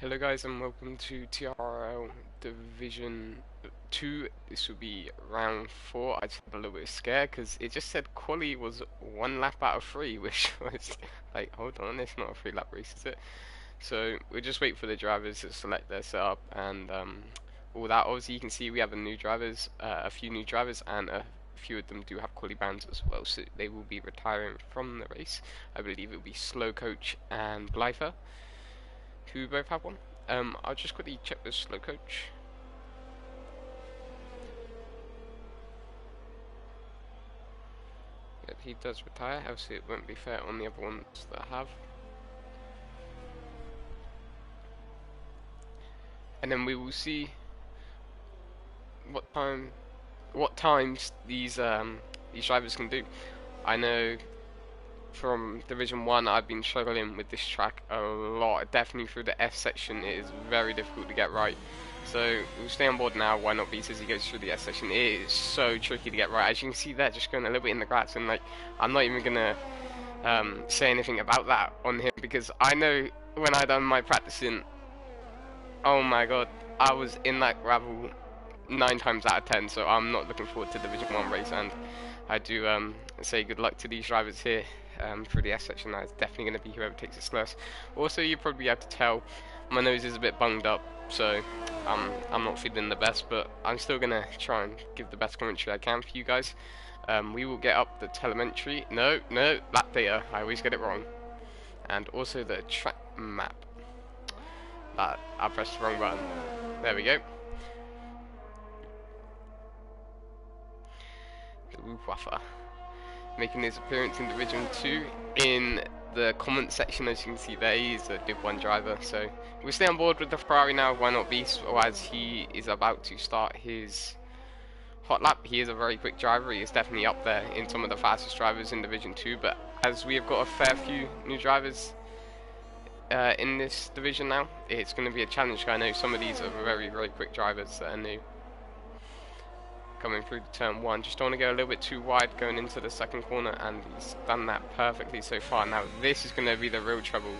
Hello guys and welcome to TRRL Division 2. This will be round 4. I just had a little bit of scare because it just said quali was 1 lap out of 3, which was like, hold on, it's not a 3 lap race, is it? So we'll just wait for the drivers to select their setup and all that. Obviously you can see we have a few new drivers, and a few of them do have quali bans as well, so they will be retiring from the race. I believe it will be Slow Coach and Blyther, who both have one. I'll just quickly check this Slow Coach. Yep, he does retire. Obviously, it won't be fair on the other ones that have. And then we will see what times these drivers can do. I know from Division 1 I've been struggling with this track a lot. Definitely through the S section it is very difficult to get right. So we'll stay on board now, why not be, as he goes through the S section. It is so tricky to get right. As you can see there, just going a little bit in the grass, and like, I'm not even gonna say anything about that on him, because I know when I done my practicing, oh my god, I was in that gravel 9 times out of 10, so I'm not looking forward to Division 1 race, and I do say good luck to these drivers here through the S section. That's definitely going to be whoever takes it slowest. Also, you probably have to tell my nose is a bit bunged up, so I'm not feeling the best, but I'm still going to try and give the best commentary I can for you guys. We will get up the telemetry. No, lap data. I always get it wrong. And also the track map. That I pressed the wrong button. There we go. The Woofwaffer making his appearance in Division 2. In the comment section, as you can see there, he's a Div 1 driver, so we'll stay on board with the Ferrari now, why not be, or as he is about to start his hot lap. He is a very quick driver, he is definitely up there in some of the fastest drivers in Division 2, but as we have got a fair few new drivers in this division now, it's going to be a challenge. I know some of these are very quick drivers that are new. Coming through the turn 1, just don't want to go a little bit too wide going into the second corner, and he's done that perfectly so far. Now this is going to be the real trouble.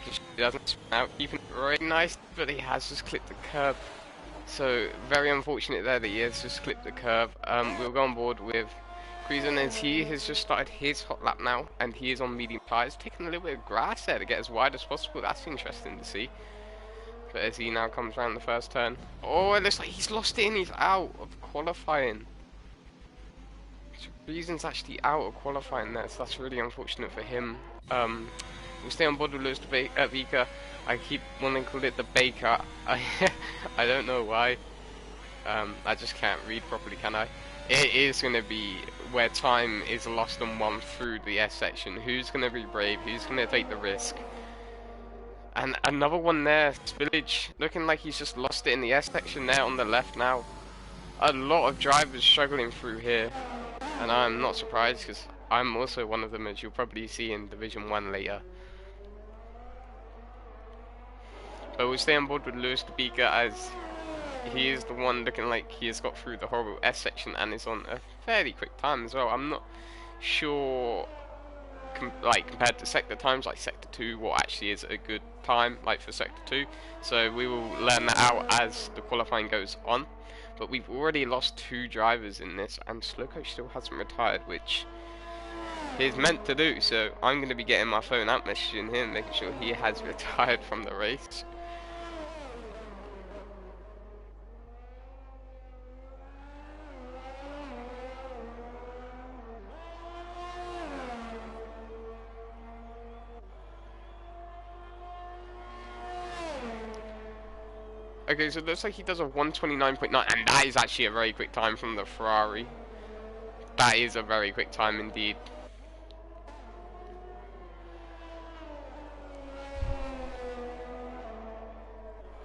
He doesn't spin out, keeping it really nice, but he has just clipped the curb. So very unfortunate there that he has just clipped the curb. We'll go on board with Greason as he has just started his hot lap now, and he is on medium tyres, taking a little bit of grass there to get as wide as possible. That's interesting to see. But as he now comes around the first turn, oh, it looks like he's lost it and he's out of qualifying. Reason's actually out of qualifying there, so that's really unfortunate for him. We'll stay on board with Lewis Vika. I keep wanting to call it the Baker. I don't know why. I just can't read properly, can I? It is going to be where time is lost on one through the S section. Who's going to be brave? Who's going to take the risk? And another one there, Spillage, looking like he's just lost it in the S section there on the left now. A lot of drivers struggling through here, and I'm not surprised because I'm also one of them, as you'll probably see in Division 1 later. But we'll stay on board with Lewis Kubica as he is the one looking like he has got through the horrible S section and is on a fairly quick time as well. I'm not sure compared to sector times, like sector 2, what actually is a good time like for sector 2, so we will learn that out as the qualifying goes on. But we've already lost 2 drivers in this, and Slowcoach still hasn't retired, which he's meant to do, so I'm going to be getting my phone out, messaging him, making sure he has retired from the race. Okay, so it looks like he does a 129.9, and that is actually a very quick time from the Ferrari. That is a very quick time indeed.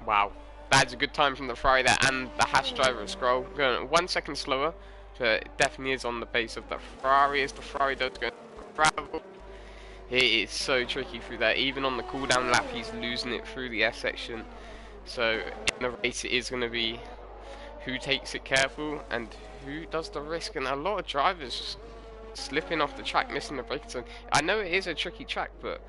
Wow, that's a good time from the Ferrari there, and the Haas driver scroll going 1 second slower, but it definitely is on the pace of the Ferrari as the Ferrari does go gravel. It is so tricky through there, even on the cooldown lap he's losing it through the S section. So in the race it is going to be who takes it careful and who does the risk, and a lot of drivers just slipping off the track, missing the braking zone. I know it is a tricky track, but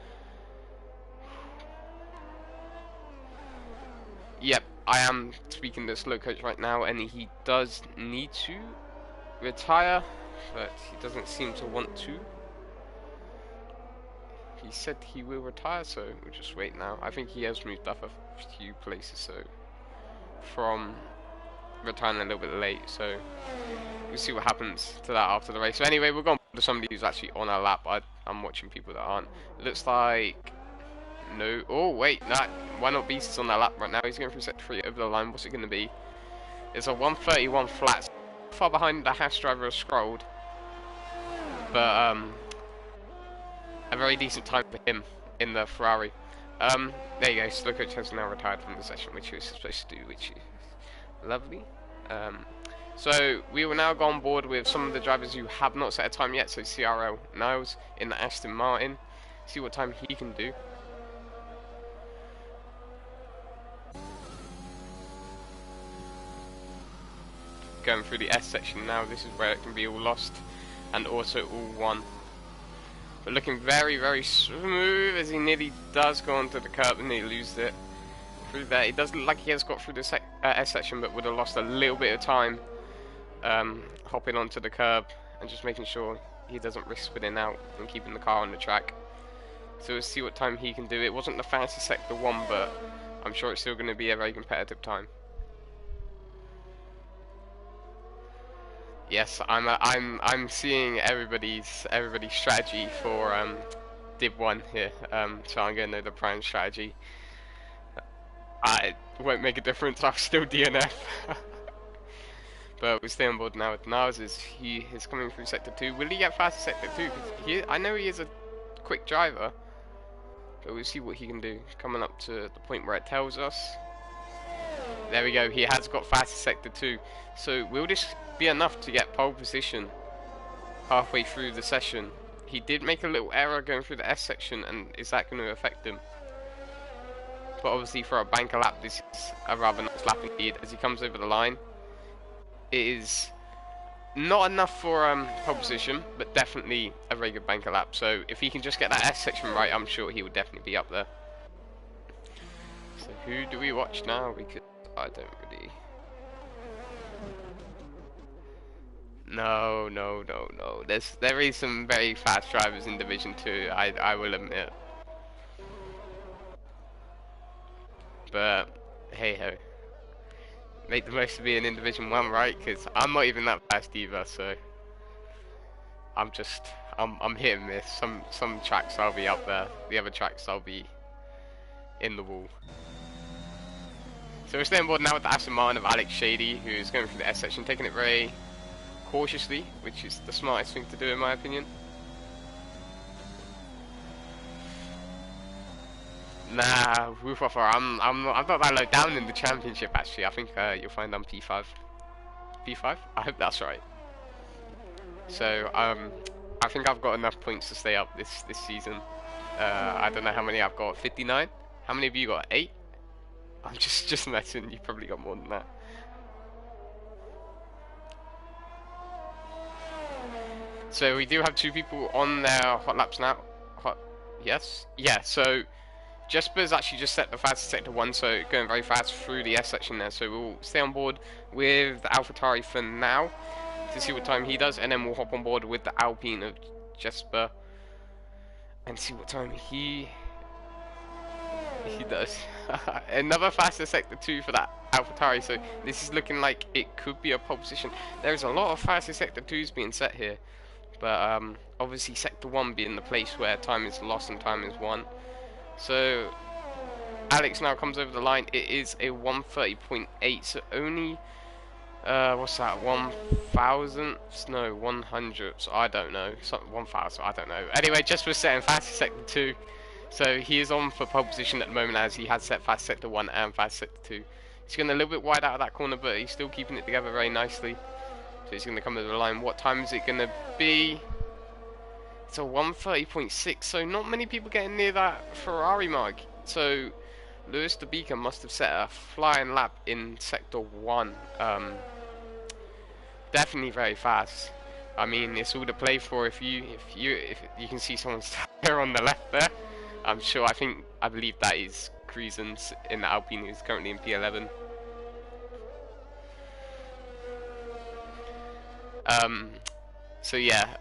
Yep, I am speaking to Slow Coach right now, and he does need to retire, but he doesn't seem to want to. He said he will retire, so we'll just wait now. I think he has moved up a few places, so from retiring a little bit late, so we'll see what happens to that after the race. So anyway, we're going to somebody who's actually on our lap. I'm watching people that aren't. It looks like no. Oh wait, that Why Not Beast is on our lap right now. He's going through sector 3 over the line. What's it going to be? It's a 1:31 flat. Far behind the Haas driver has scrolled, but a very decent time for him in the Ferrari. There you go. Slow Coach has now retired from the session, which he was supposed to do, which is lovely. So we will now go on board with some of the drivers who have not set a time yet. So TRRL Niles in the Aston Martin. See what time he can do. Going through the S section now. This is where it can be all lost and also all won. But looking very, very smooth as he nearly does go onto the curb and he loses it. Through there, it does look like he has got through the S section, but would have lost a little bit of time hopping onto the curb and just making sure he doesn't risk spinning out and keeping the car on the track. So we'll see what time he can do. It wasn't the fastest sector 1, but I'm sure it's still going to be a very competitive time. Yes, I'm seeing everybody's strategy for Div 1 here. So I'm going to know the prime strategy. It won't make a difference. I'll still DNF. But we stay on board now with Niles. He is coming through sector 2. Will he get past sector 2? Because I know he is a quick driver, but we'll see what he can do. Coming up to the point where it tells us. There we go. He has got fastest sector 2. So will this be enough to get pole position halfway through the session? He did make a little error going through the S section, and is that going to affect him? But obviously for a banker lap, this is a rather nice lap indeed. As he comes over the line, it is not enough for pole position, but definitely a very good banker lap. So if he can just get that S section right, I'm sure he would definitely be up there. So who do we watch now? Because I don't really... No. There is some very fast drivers in Division 2, I will admit. But hey ho, make the most of being in Division 1, right? Because I'm not even that fast either, so I'm hit and miss. Some tracks I'll be up there, the other tracks I'll be in the wall. So we're staying on board now with the Aston Martin of Alex Shady, who is going through the S section, taking it very cautiously, which is the smartest thing to do in my opinion. Nah, Woofwaffer, I'm not that low down in the championship actually. I think you'll find I'm P5. P5? I hope that's right. So I think I've got enough points to stay up this season. I don't know how many I've got. 59. How many of you got? 8? I'm just messing. You probably got more than that. So we do have 2 people on their hot laps now. Yes. Yeah. So Jesper's actually just set the fastest sector 1, so going very fast through the S section there. So we'll stay on board with the AlphaTauri for now to see what time he does, and then we'll hop on board with the Alpine of Jesper and see what time he does. Another faster sector 2 for that AlphaTauri. So this is looking like it could be a pole position. There's a lot of faster sector 2s being set here, but obviously sector 1 being the place where time is lost and time is won. So Alex now comes over the line. It is a 1:30.8, so only what's that, 1,000ths? No, 100ths, I don't know, 1,000, I don't know. Anyway, just for setting fastest sector 2, so he is on for pole position at the moment, as he has set fast sector 1 and fast sector 2. He's going a little bit wide out of that corner, but he's still keeping it together very nicely. So he's going to come over the line. What time is it going to be? It's a 1:30.6, so not many people getting near that Ferrari mark. So Lewis de Beacon must have set a flying lap in sector 1. Definitely very fast. I mean, it's all to play for. If you can see someone's tire on the left there, I believe that is cruising in the Alpine. He's currently in P11. So yeah,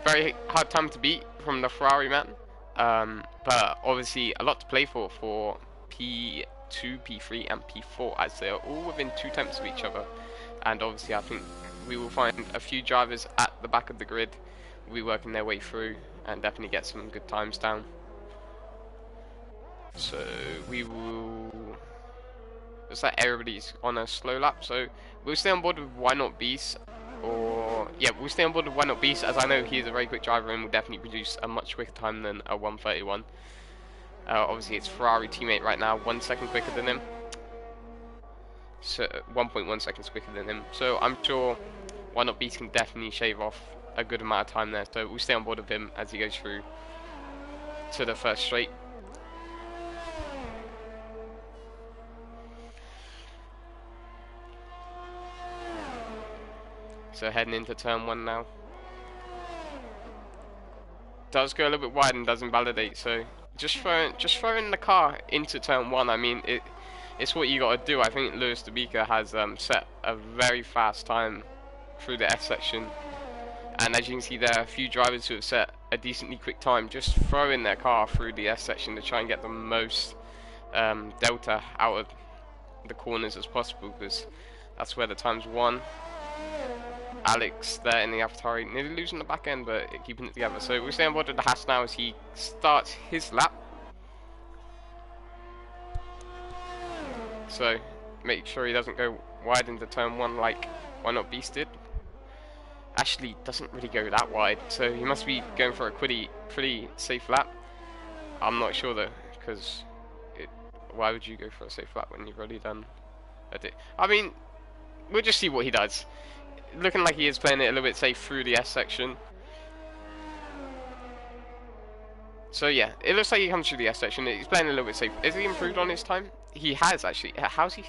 very hard time to beat from the Ferrari man. But obviously a lot to play for P2, P3 and P4, as they are all within 2 tenths of each other. And obviously I think we will find a few drivers at the back of the grid will be working their way through and definitely get some good times down. So we will... Looks like everybody's on a slow lap, so we'll stay on board with Why Not Beast. Or yeah, we'll stay on board with Why Not Beast, as I know he is a very quick driver and will definitely produce a much quicker time than a 1:31. Obviously it's Ferrari teammate right now, 1 second quicker than him. So 1.1 seconds quicker than him. So I'm sure Why Not Beast can definitely shave off a good amount of time there. So we'll stay on board with him as he goes through to the first straight. So heading into turn 1 now. Does go a little bit wide and doesn't validate, so just throwing the car into turn 1, I mean, it's what you got to do. I think Lewis Debika has set a very fast time through the S section, and as you can see there, a few drivers who have set a decently quick time just throwing their car through the S section to try and get the most delta out of the corners as possible, because that's where the time's won. Alex there in the AlphaTauri, nearly losing the back end, but keeping it together. So we'll stay on board with the Haas now as he starts his lap. So make sure he doesn't go wide into turn 1 like Why Not Beast did. Actually doesn't really go that wide, so he must be going for a pretty safe lap. I'm not sure though, because why would you go for a safe lap when you've already done a bit? I mean, we'll just see what he does. Looking like he is playing it a little bit safe through the S section. So yeah, it looks like he comes through the S section. He's playing a little bit safe. Has he improved on his time? He has actually. How's he?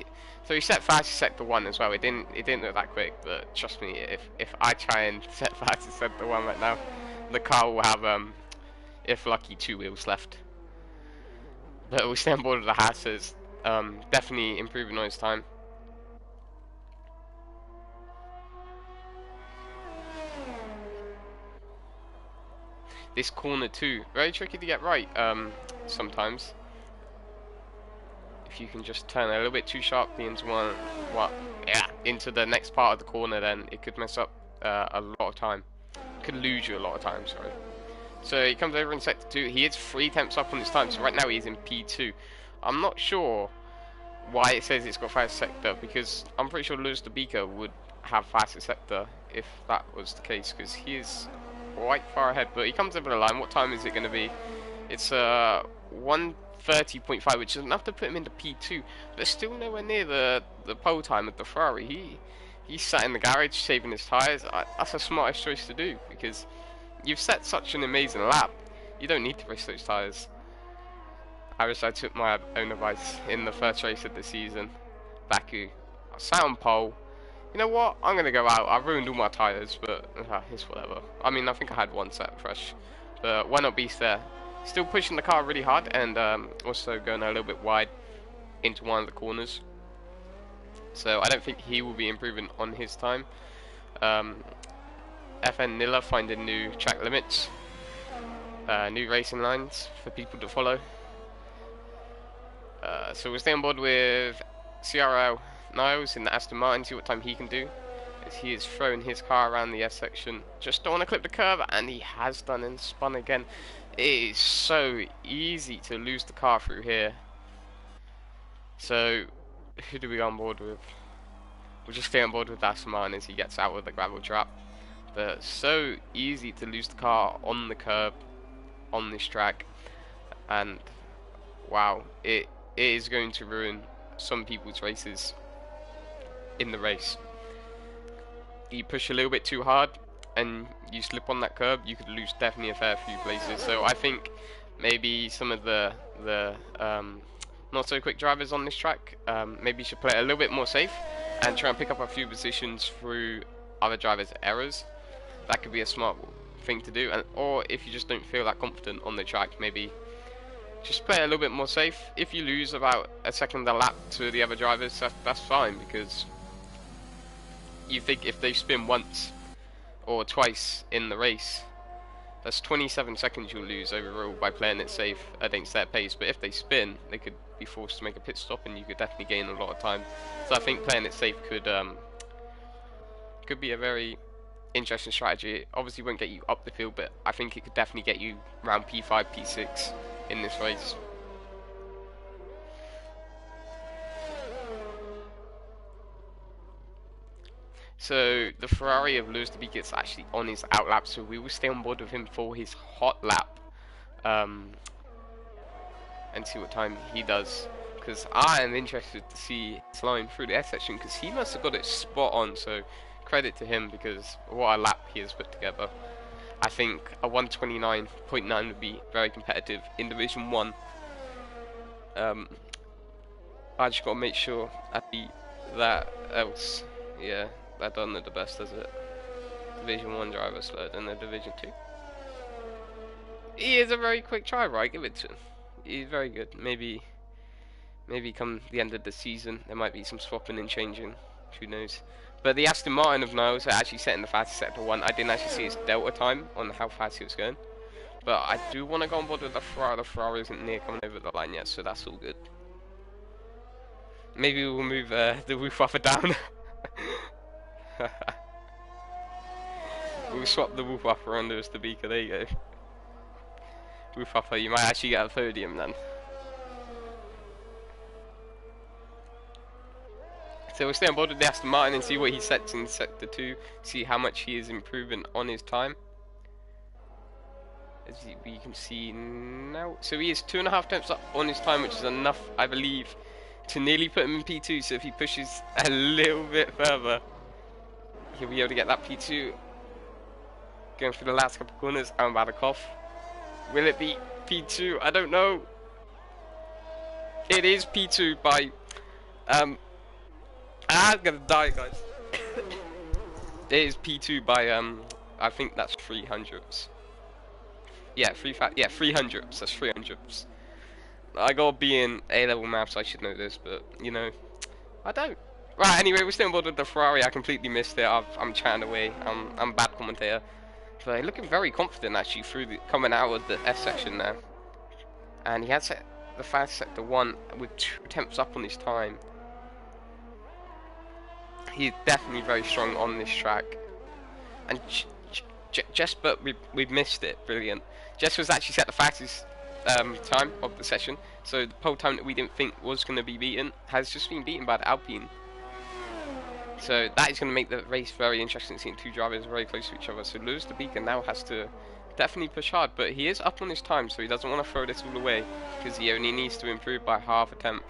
So he set fastest sector 1 as well. It didn't look that quick, but trust me, if I try and set fastest sector 1 right now, the car will have if lucky 2 wheels left. But we stay on board with the Haas, definitely improving on his time. This corner too, very tricky to get right sometimes. If you can just turn a little bit too sharply into into the next part of the corner, then it could mess up a lot of time. Could lose you a lot of time, sorry. So he comes over in sector 2. He is 3 tenths up on his time, so right now he's in P2. I'm not sure why it says it's got fastest sector, because I'm pretty sure Lewis Debika would have fastest sector if that was the case, because he is quite far ahead. But he comes over the line. What time is it going to be? It's 1:30.5, which is enough to put him into P2, but still nowhere near the pole time of the Ferrari. He sat in the garage saving his tyres. That's the smartest choice to do, because you've set such an amazing lap. You don't need to race those tyres. I wish I took my own advice in the first race of the season, Baku. I sat on pole. You know what? I'm going to go out. I ruined all my tyres, but it's whatever. I mean, I think I had 1 set fresh. But Why Not Beast there? Still pushing the car really hard, and also going a little bit wide into one of the corners. So I don't think he will be improving on his time. FN Nilla finding new track limits, new racing lines for people to follow. So we'll stay on board with TRRL Niles in the Aston Martin, see what time he can do, as he is throwing his car around the S section. Just don't want to clip the curve, and he has done and spun again. It is so easy to lose the car through here. So who do we go on board with? We'll just stay on board with Aston Martin as he gets out of the gravel trap. But so easy to lose the car on the curb on this track, and wow, it is going to ruin some people's races in the race. You push a little bit too hard and you slip on that curb, you could lose definitely a fair few places. So I think maybe some of the not so quick drivers on this track maybe should play it a little bit more safe and try and pick up a few positions through other drivers' errors. That could be a smart thing to do. And or if you just don't feel that confident on the track, maybe just play a little bit more safe. If you lose about a second a lap to the other drivers, that's fine, because you think if they spin once or twice in the race, that's 27 seconds you'll lose overall by playing it safe against their pace. But if they spin, they could be forced to make a pit stop, and you could definitely gain a lot of time. So I think playing it safe could be a very interesting strategy. It obviously won't get you up the field, but I think it could definitely get you around P5, P6 in this race. So the Ferrari of Lewis de is actually on his out lap, so we will stay on board with him for his hot lap, and see what time he does. Because I am interested to see his line through the S section, because he must have got it spot on. So credit to him, because what a lap he has put together. I think a 129.9 would be very competitive in Division 1. I just got to make sure I beat that else. Yeah, that doesn't look the best, does it? Division 1 driver slower than the Division 2. He is a very quick driver, I give it to him. He's very good. Maybe come the end of the season, there might be some swapping and changing. Who knows? But the Aston Martin of Niles are actually setting the fastest sector 1. I didn't actually see his delta time on how fast he was going. But I do want to go on board with the Ferrari. The Ferrari isn't near coming over the line yet, so that's all good. Maybe we'll move the roof upper down. We'll swap the roof upper under us to beaker. There you go. Roof upper, you might actually get a podium then. So we'll stay on board with the Aston Martin and see what he sets in sector 2. See how much he is improving on his time. As we can see now, so he is 2.5 tenths up on his time, which is enough, I believe, to nearly put him in P2. So if he pushes a little bit further, he'll be able to get that P2. Going through the last couple of corners, I'm about to cough. Will it be P2? I don't know. It is P2 by I'm gonna die, guys. It is P2 by I think that's 300ths. Yeah, 300ths. That's 300ths. I gotta be in A-level maths. I should know this, but you know, I don't. Right. Anyway, we're still on board with the Ferrari. I completely missed it. I'm chatting away. I'm a bad commentator. But looking very confident actually through coming out of the S section there. And he had set the fast sector 1 with 2 attempts up on his time. He's definitely very strong on this track. And Jess, but we missed it. Brilliant. Jess was actually set the fastest time of the session. So the pole time that we didn't think was going to be beaten has just been beaten by the Alpine. So that is going to make the race very interesting, seeing 2 drivers very close to each other. So Lewis de Beacon now has to definitely push hard, but he is up on his time, so he doesn't want to throw this all away, because he only needs to improve by half a tenth.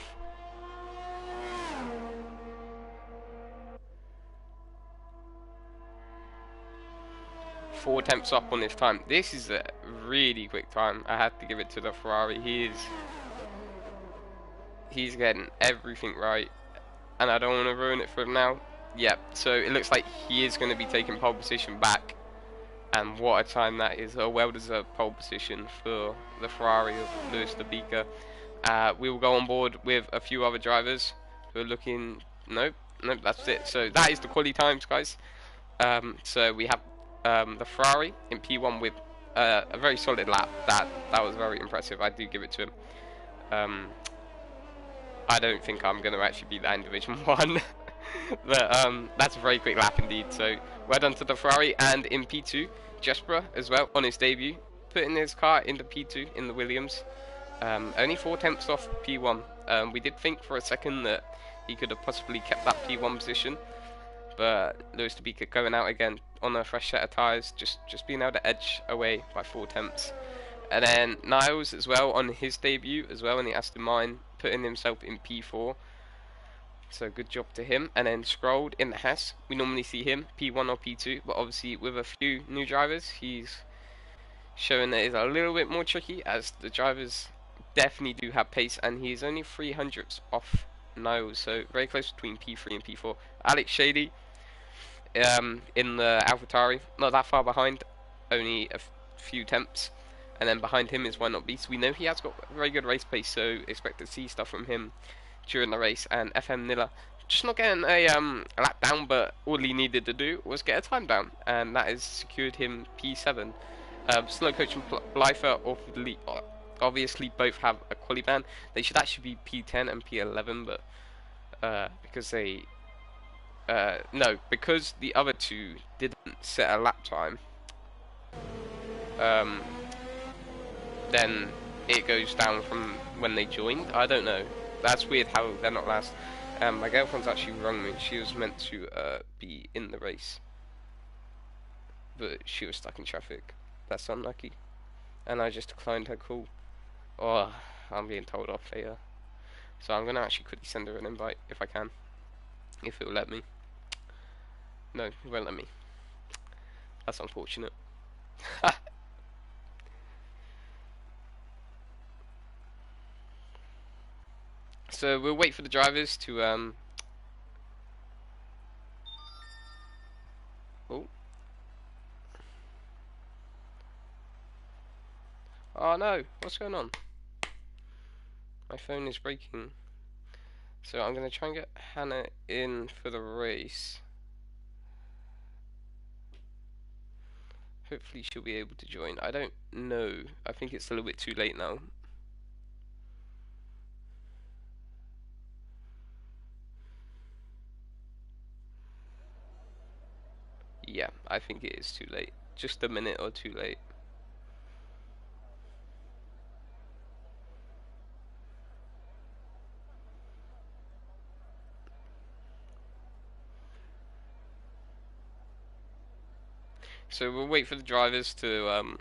Four attempts up on his time. This is a really quick time. I have to give it to the Ferrari. He's getting everything right, and I don't want to ruin it for him now. Yep, so it looks like he is going to be taking pole position back, and what a time that is. A well-deserved pole position for the Ferrari of Lewis de Beacon. We will go on board with a few other drivers who are looking. Nope, that's it. So that is the quality times, guys. So we have the Ferrari in P1 with a very solid lap. That was very impressive. I do give it to him. I don't think I'm going to actually beat that in Division 1. But that's a very quick lap indeed. So well done to the Ferrari. And in P2, Jesper as well on his debut, putting his car into P2 in the Williams. Only 4 tenths off P1. We did think for a second that he could have possibly kept that P1 position, but Lewis de Beacon going out again on a fresh set of tyres, just being able to edge away by 4 tenths. And then Niles as well on his debut as well in the Aston Martin, putting himself in P4. So good job to him. And then Scrolled in the Haas, we normally see him P1 or P2, but obviously with a few new drivers, he's showing that it's a little bit more tricky, as the drivers definitely do have pace, and he's only 300ths off Niles, so very close between P3 and P4. Alex Shady in the AlphaTauri, not that far behind, only a few tenths. and then behind him is Why Not Beast. We know he has got very good race pace, so expect to see stuff from him during the race. And FM Nilla just not getting a lap down, but all he needed to do was get a time down, and that has secured him P7. Slow Coach and Blyther obviously both have a quali ban. They should actually be P10 and P11, but because they no, because the other two didn't set a lap time, then it goes down from when they joined. I don't know. That's weird how they're not last. My girlfriend's actually wrong me. She was meant to be in the race, but she was stuck in traffic. That's unlucky, and I just declined her call. Oh, I'm being told off later. So I'm gonna actually quickly send her an invite if I can, if it will let me. No, it won't let me. That's unfortunate. So we'll wait for the drivers to oh no, what's going on? My phone is breaking. So I'm gonna try and get Hannah in for the race. Hopefully she'll be able to join. I don't know. I think it's a little bit too late now. Yeah, I think it is too late. Just a minute or two late. So we'll wait for the drivers to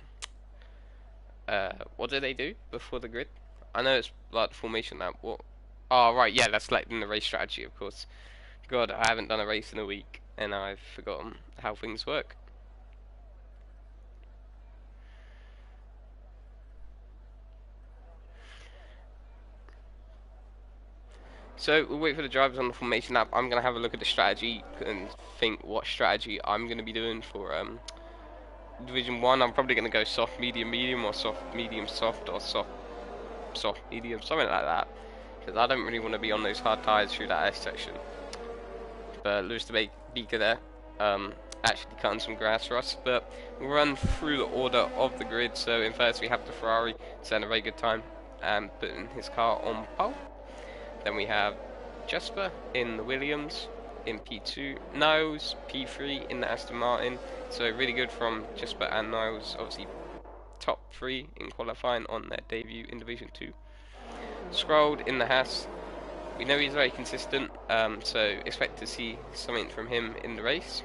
what do they do before the grid? I know it's like the formation now. What? Oh right, yeah, that's like in the race strategy, of course. God, I haven't done a race in a week, and I've forgotten how things work. So we'll wait for the drivers on the formation app. I'm gonna have a look at the strategy and think what strategy I'm gonna be doing for Division 1. I'm probably gonna go soft, medium, medium, or soft, medium, soft, or soft, soft, medium, something like that. Because I don't really want to be on those hard tyres through that S section. But Lewis the Beaker there, actually cutting some grass for us. But we'll run through the order of the grid. So in first we have the Ferrari, setting a very good time and putting his car on pole. Then we have Jesper in the Williams in P2, Niles P3 in the Aston Martin. So really good from Jesper and Niles, obviously top 3 in qualifying on their debut in Division 2. Scrolled in the Haas. We know he's very consistent, so expect to see something from him in the race.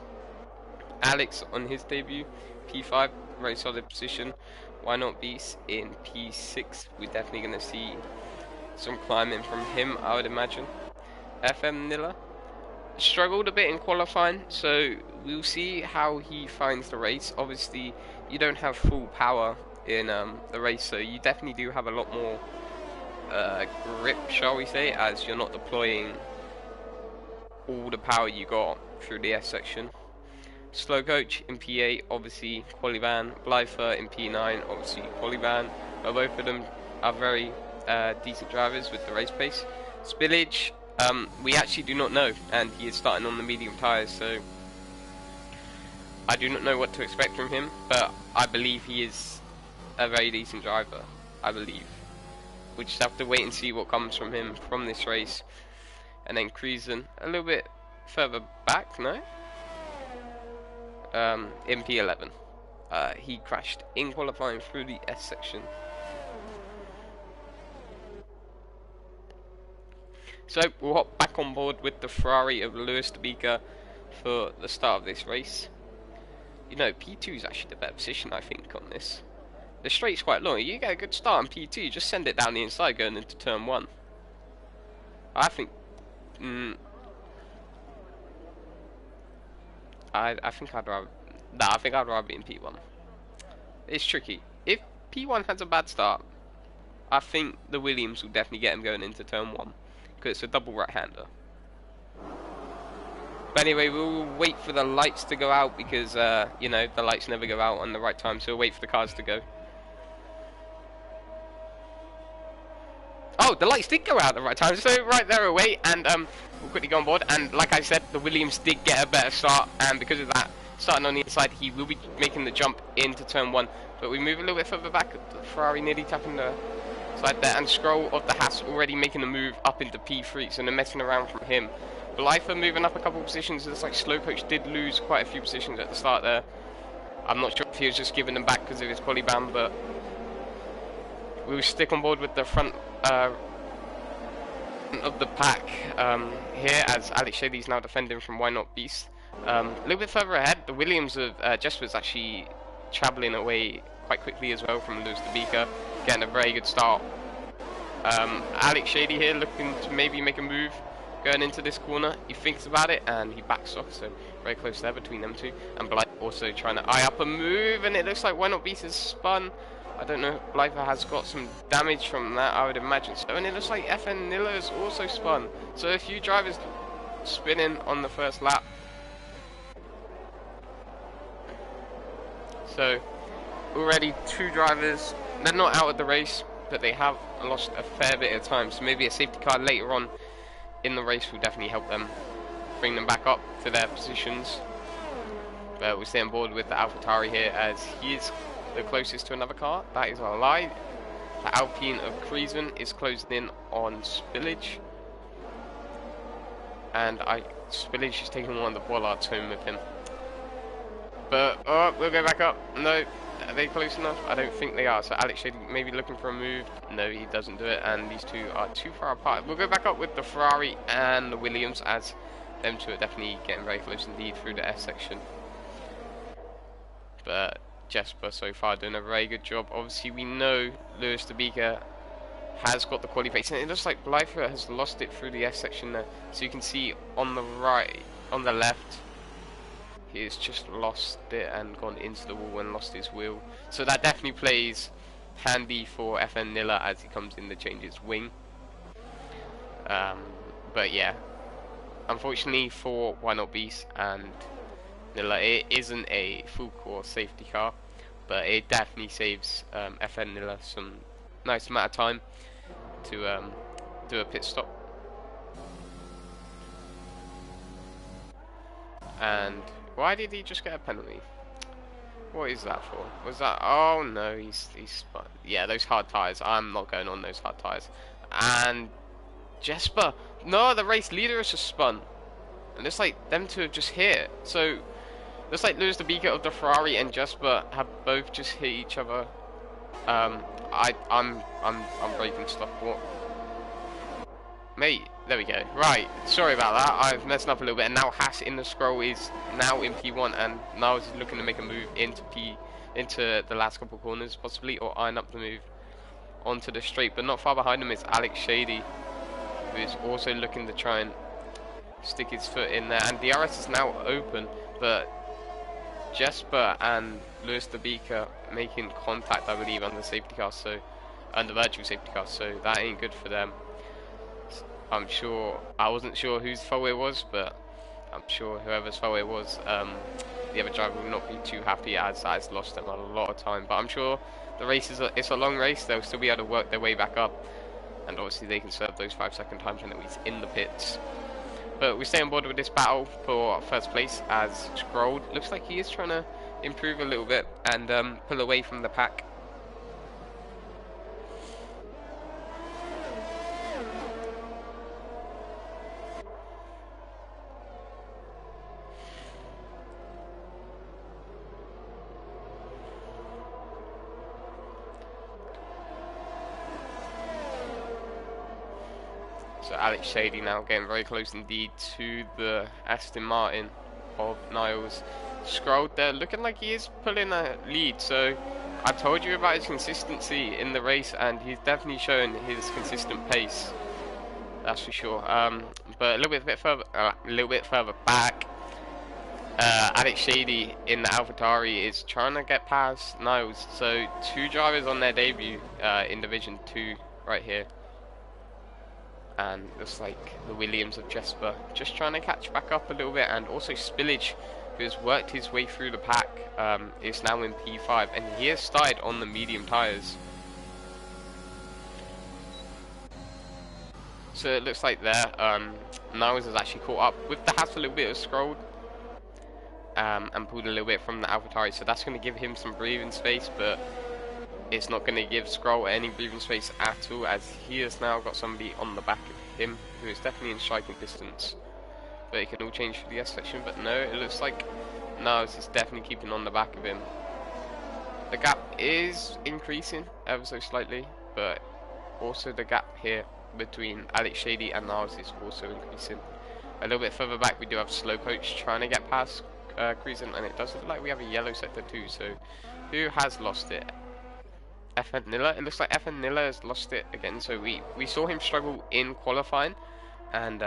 Alex on his debut, P5, very solid position. Why Not Beast in P6? We're definitely going to see some climbing from him, I would imagine. FM Nilla struggled a bit in qualifying, so we'll see how he finds the race. Obviously, you don't have full power in the race, so you definitely do have a lot more grip, shall we say, as you're not deploying all the power you got through the S section. Slow Coach in P8, obviously Qualiban. Blyther in P9, obviously Qualiban. But both of them are very decent drivers with the race pace. Spillage, we actually do not know, and he is starting on the medium tyres, so I do not know what to expect from him, but I believe he is a very decent driver, I believe. We just have to wait and see what comes from him from this race. And then cruising a little bit further back, no? In P11. He crashed in qualifying through the S section. So we'll hop back on board with the Ferrari of Lewis de Beaker for the start of this race. You know, P2 is actually the better position, I think, on this. The straight's quite long. You get a good start on P2, just send it down the inside going into turn 1. I think... I think I'd rather... Nah, I think I'd rather be in P1. It's tricky. If P1 has a bad start, I think the Williams will definitely get him going into turn 1. Because it's a double right-hander. But anyway, we'll wait for the lights to go out because, you know, the lights never go out on the right time, so we'll wait for the cars to go. the lights did go out at the right time, so right there away, and we'll quickly go on board. And like I said, the Williams did get a better start, and because of that, starting on the inside, he will be making the jump into turn 1. But we move a little bit further back, the Ferrari nearly tapping the side there, and Scroll of the Haas already making the move up into P3, so they're messing around from him. Blyther moving up a couple of positions. It's like Slowcoach did lose quite a few positions at the start there. I'm not sure if he was just giving them back because of his quali ban, but we'll stick on board with the front of the pack here, as Alex Shady's now defending from Why Not Beast. A little bit further ahead, the Williams of Jesper's actually travelling away quite quickly as well from Lewis Beaker, getting a very good start. Alex Shady here looking to maybe make a move going into this corner. He thinks about it and he backs off, so very close there between them two. And Blythe also trying to eye up a move, and it looks like Why Not Beast is spun. I don't know, Blyther has got some damage from that, I would imagine so. And it looks like FN Nilla is also spun. So a few drivers spinning on the first lap. So already 2 drivers, they're not out of the race, but they have lost a fair bit of time. So maybe a safety car later on in the race will definitely help them bring them back up to their positions. But we'll stay on board with the AlphaTauri here, as he is the closest to another car. That is a lie. The Alpine of Kriesen is closed in on Spillage, and Spillage is taking one of the bollards home with him. But we'll go back up. No, are they close enough? I don't think they are. So Alex Shady maybe looking for a move. No, he doesn't do it, and these two are too far apart. We'll go back up with the Ferrari and the Williams, as them two are definitely getting very close indeed through the S section. But Jesper so far doing a very good job. Obviously we know Lewis de Beeker has got the quali pace, and it looks like Blyther has lost it through the S section there. So you can see on the right, on the left, he's just lost it and gone into the wall and lost his wheel. So that definitely plays handy for FN Nilla as he comes in to change his wing. But yeah, unfortunately for Why Not Beast and Nilla, it isn't a full course safety car, but it definitely saves FN Nilla some nice amount of time to do a pit stop. And why did he just get a penalty? What is that for? Was that? Oh no, he's spun. Yeah, those hard tyres. I'm not going on those hard tyres. And Jesper, no, the race leader has just spun, and it's like them two have just hit. So looks like Lewis de Beeker of the Ferrari and Jesper have both just hit each other. I'm breaking stuff. What? Mate, there we go. Right, sorry about that. I've messed up a little bit, and now Haas in the scroll is now in P1, and now is looking to make a move into the last couple of corners possibly, or iron up the move onto the straight. But not far behind him is Alex Shady, who is also looking to try and stick his foot in there. And DRS is now open, but Jesper and Lewis de Beeker making contact, I believe, on the safety car, so under virtual safety car, so that ain't good for them. I'm sure, I wasn't sure whose fault it was, but I'm sure whoever's fault it was, the other driver will not be too happy, as that has lost them a lot of time. But I'm sure the race is it's a long race, they'll still be able to work their way back up, and obviously they can serve those 5-second time penalties in the pits. But we stay on board with this battle for first place, as Scroll looks like he is trying to improve a little bit and pull away from the pack. So Alex Shady now getting very close indeed to the Aston Martin of Niles. Scrolled there, looking like he is pulling a lead. So I told you about his consistency in the race, and he's definitely shown his consistent pace. That's for sure. But a little bit further back, Alex Shady in the AlphaTauri is trying to get past Niles. So 2 drivers on their debut in Division 2 right here. And looks like the Williams of Jesper just trying to catch back up a little bit, and also Spillage, who has worked his way through the pack, is now in P5, and he has started on the medium tyres. So it looks like there, Niles has actually caught up with the Haas a little bit of scroll, and pulled a little bit from the AlphaTauri, so that's going to give him some breathing space, but it's not going to give Scroll any breathing space at all, as he has now got somebody on the back of him who is definitely in striking distance. But it can all change for the S section, but no, it looks like Niles is definitely keeping on the back of him. The gap is increasing ever so slightly, but also the gap here between Alex Shady and Niles is also increasing. A little bit further back we do have Slow Coach trying to get past Cruising, and it does look like we have a yellow sector too, so who has lost it? FN Nilla? It looks like FN Nilla has lost it again, so we saw him struggle in qualifying, and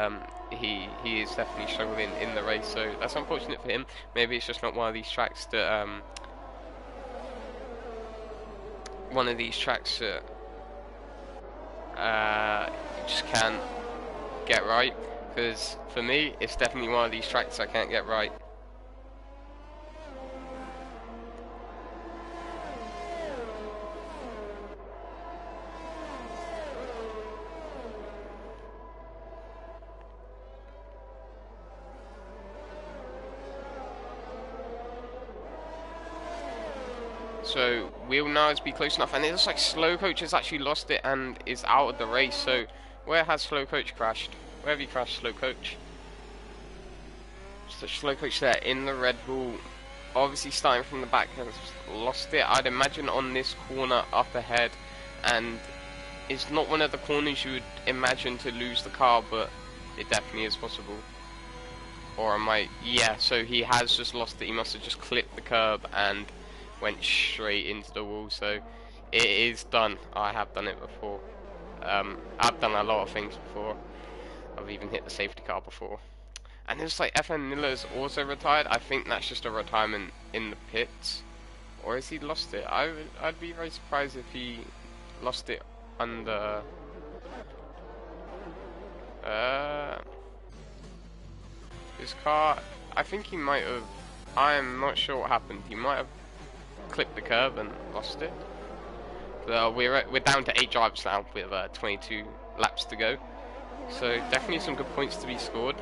he is definitely struggling in the race, so that's unfortunate for him. Maybe it's just not one of these tracks that you just can't get right, because for me it's definitely one of these tracks I can't get right. So we'll now be close enough, and it looks like Slow Coach has actually lost it and is out of the race. So where has Slow Coach crashed? Where have you crashed, Slow Coach? So Slow Coach there in the Red Bull, obviously starting from the back, has lost it. I'd imagine on this corner up ahead, and it's not one of the corners you would imagine to lose the car, but it definitely is possible. Or am I? Yeah, so he has just lost it. He must have just clipped the curb and went straight into the wall, so it is done. I have done it before. I've done a lot of things before. I've even hit the safety car before. And it's like FN Miller's also retired. I think that's just a retirement in the pits. Or has he lost it? I'd be very surprised if he lost it under his car. I think he might have. I'm not sure what happened. He might have clipped the curb and lost it. But we're down to 8 drivers now with 22 laps to go, so definitely some good points to be scored.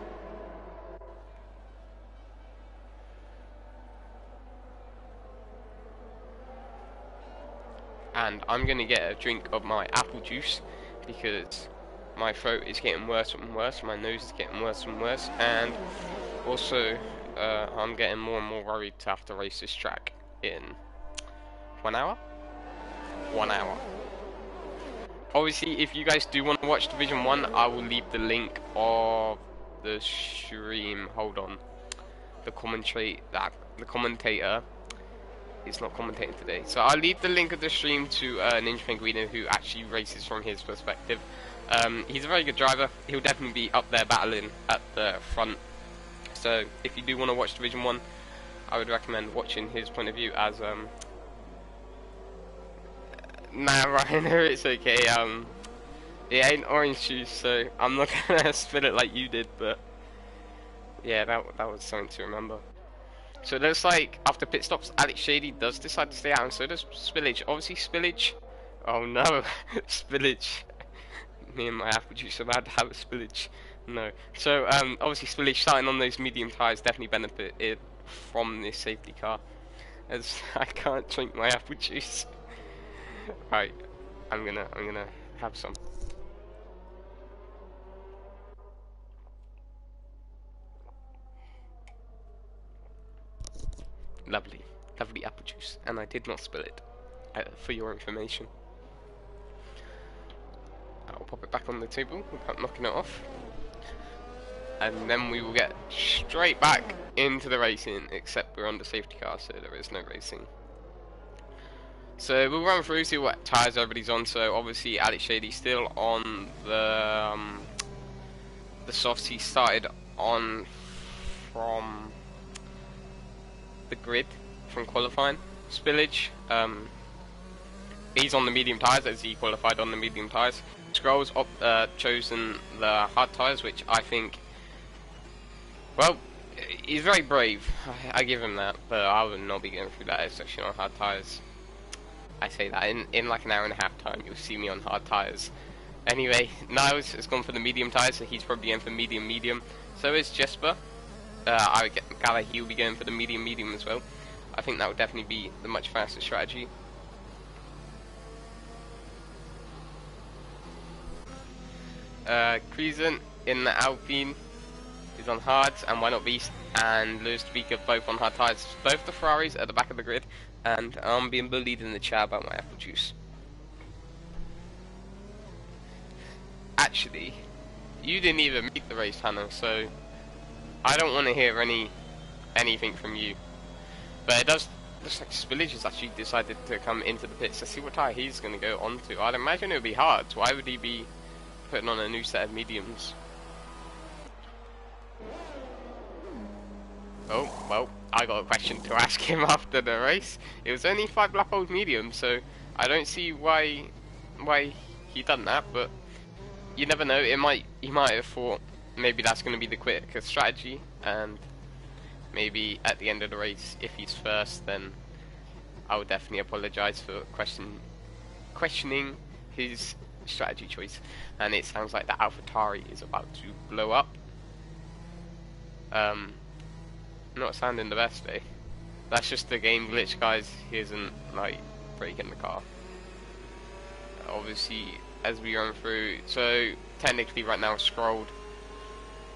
And I'm gonna get a drink of my apple juice because my throat is getting worse and worse, my nose is getting worse and worse, and also I'm getting more and more worried to have to race this track in 1 hour? 1 hour. Obviously, if you guys do want to watch Division 1, I will leave the link of the stream. Hold on. The commentator is not commentating today. So I'll leave the link of the stream to Ninja Penguino, who actually races from his perspective. He's a very good driver. He'll definitely be up there battling at the front. So if you do want to watch Division 1, I would recommend watching his point of view as nah, Ryan, it's okay. It ain't orange juice, so I'm not gonna spit it like you did, but yeah, that was something to remember. So it looks like after pit stops, Alex Shady does decide to stay out, and so does Spillage. Obviously, Spillage. Oh no, Spillage. Me and my apple juice are about to have a spillage. No. So obviously, Spillage starting on those medium tyres definitely benefited from this safety car, as I can't drink my apple juice. Right, I'm gonna have some. Lovely, lovely apple juice, and I did not spill it, for your information. I'll pop it back on the table without knocking it off, and then we will get straight back into the racing, except we're on the safety car, so there is no racing. So we'll run through, see what tyres everybody's on. So obviously Alex Shady still on the softs. He started on from the grid from qualifying. Spillage, he's on the medium tyres, as he qualified on the medium tyres. Scrolls chosen the hard tyres, which I think, well, he's very brave. I give him that, but I would not be going through that section on hard tyres. I say that in like an hour and a half time, you'll see me on hard tyres. Anyway, Niles has gone for the medium tyres, so he's probably going for medium. So is Jesper. I would gather he'll be going for the medium as well. I think that would definitely be the much faster strategy. Crescent in the Alpine is on hards, and Why Not Beast and Lewis Speaker both on hard tyres. Both the Ferraris at the back of the grid, and I'm being bullied in the chat about my apple juice. Actually, you didn't even make the race, Hannah, so I don't want to hear anything from you. But it does looks like Spillage has actually decided to come into the pits. Let's see what tyre he's going to go on to. I'd imagine it would be hard. Why would he be putting on a new set of mediums? Oh, well, I got a question to ask him after the race. It was only 5 lap old medium, so I don't see why he done that, but you never know. He might have thought maybe that's going to be the quicker strategy, and maybe at the end of the race, if he's first, then I would definitely apologise for questioning his strategy choice. And it sounds like the AlphaTauri is about to blow up. Not sounding the best, eh? That's just the game glitch, guys. He isn't like breaking the car. Obviously, as we run through, so technically right now Scrolled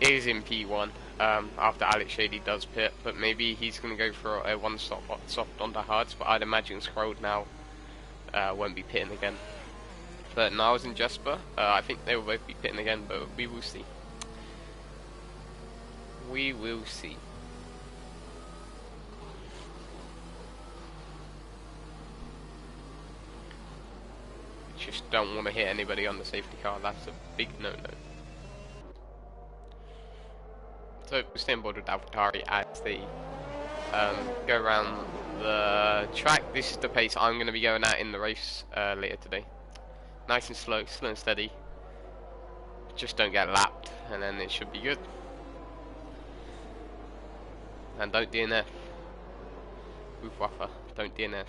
is in P1 after Alex Shady does pit, but maybe he's going to go for a one stop soft onto hards, but I'd imagine Scrolled now won't be pitting again. But Niles and Jesper, I think they will both be pitting again, but we will see. We will see. Just don't want to hit anybody on the safety car. That's a big no-no. So we stay on board with AlphaTauri as they go around the track. This is the pace I'm going to be going at in the race later today. Nice and slow and steady. Just don't get lapped, and then it should be good. And don't DNF. Luftwaffe, don't DNF.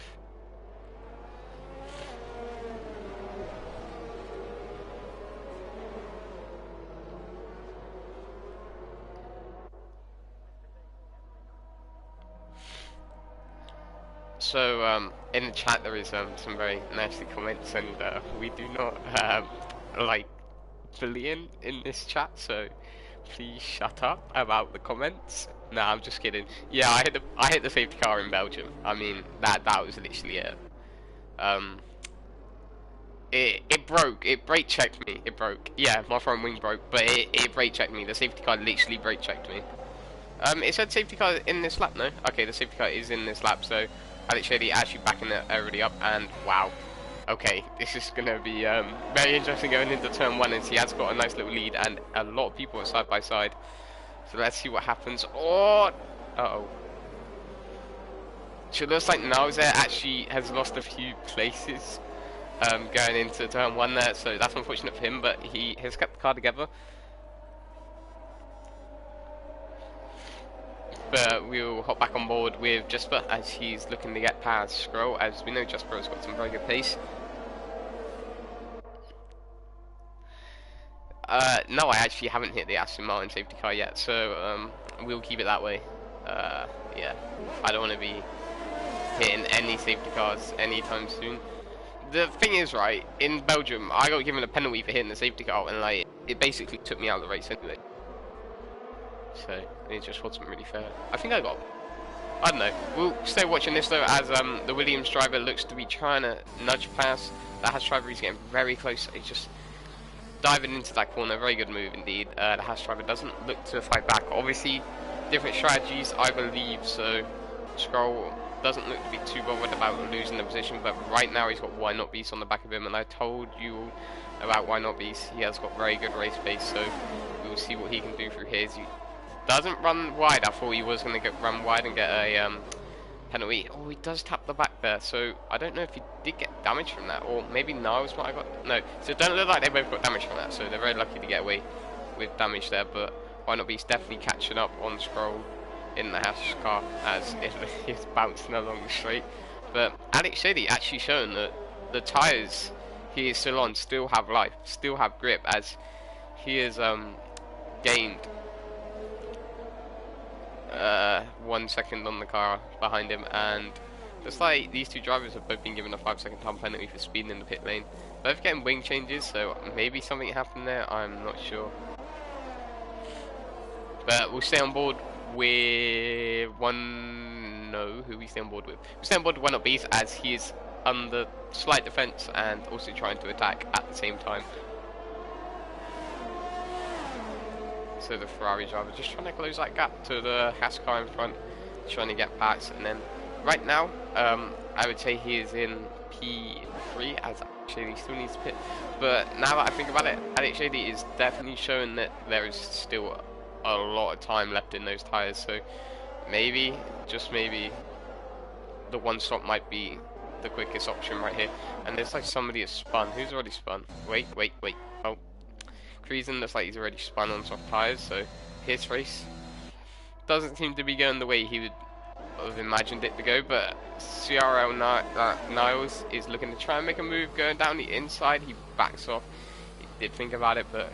So in the chat there is some very nasty comments, and we do not like bullying in this chat, so please shut up about the comments. Nah, I'm just kidding. Yeah, I hit the safety car in Belgium. I mean that was literally it. It broke. It brake checked me. It broke. Yeah, my front wing broke, but it brake checked me. The safety car literally brake checked me. It said safety car in this lap, no? Okay, the safety car is in this lap, so Alex Shady actually backing it already up, and wow. Okay, this is going to be very interesting going into turn 1, as he has got a nice little lead, and a lot of people are side by side. So let's see what happens. Oh! Uh-oh. So it looks like Niles there actually has lost a few places going into turn 1 there, so that's unfortunate for him, but he has kept the car together. But we'll hop back on board with Jesper as he's looking to get past Scroll. As we know, Jesper has got some very good pace. No, I actually haven't hit the Aston Martin safety car yet, so we'll keep it that way. Yeah, I don't want to be hitting any safety cars anytime soon. The thing is, right, in Belgium, I got given a penalty for hitting the safety car, and like it basically took me out of the race anyway. So it just wasn't really fair. I think I don't know. We'll stay watching this though, as the Williams driver looks to be trying to nudge past the Haas driver. He's getting very close. He's just diving into that corner. Very good move indeed. The Haas driver doesn't look to fight back. Obviously, different strategies, I believe. So Scroll doesn't look to be too bothered about losing the position, but right now he's got Why Not Beast on the back of him, and I told you about Why Not Beast. He has got very good race pace, so we'll see what he can do through his. Doesn't run wide. I thought he was going to run wide and get a penalty. Oh, he does tap the back there, so I don't know if he did get damage from that, or maybe Niles might have got... No, so it doesn't look like they both got damage from that, so they're very lucky to get away with damage there, but Why Not Beast definitely catching up on Scroll in the Haas car as it is bouncing along the straight. But Alex Shady actually shown that the tyres he is still on, still have life, still have grip, as he has gained 1 second on the car behind him, and just like these two drivers have both been given a 5-second time penalty for speeding in the pit lane. Both getting wing changes, so maybe something happened there, I'm not sure. But we'll stay on board with who we stay on board with? We stay on board with 1 Beast, as he is under slight defense and also trying to attack at the same time. So the Ferrari driver just trying to close that gap to the Haas car in front, trying to get past. And then right now, I would say he is in P3, as actually he still needs to pit. But now that I think about it, Alex Shady is definitely showing that there is still a lot of time left in those tyres. So maybe, just maybe, the 1 stop might be the quickest option right here. And there's like somebody has spun. Who's already spun? Wait. Oh. Creason looks like he's already spun on soft tyres, so his race doesn't seem to be going the way he would have imagined it to go, but TRRL Niles is looking to try and make a move going down the inside. He backs off. He did think about it, but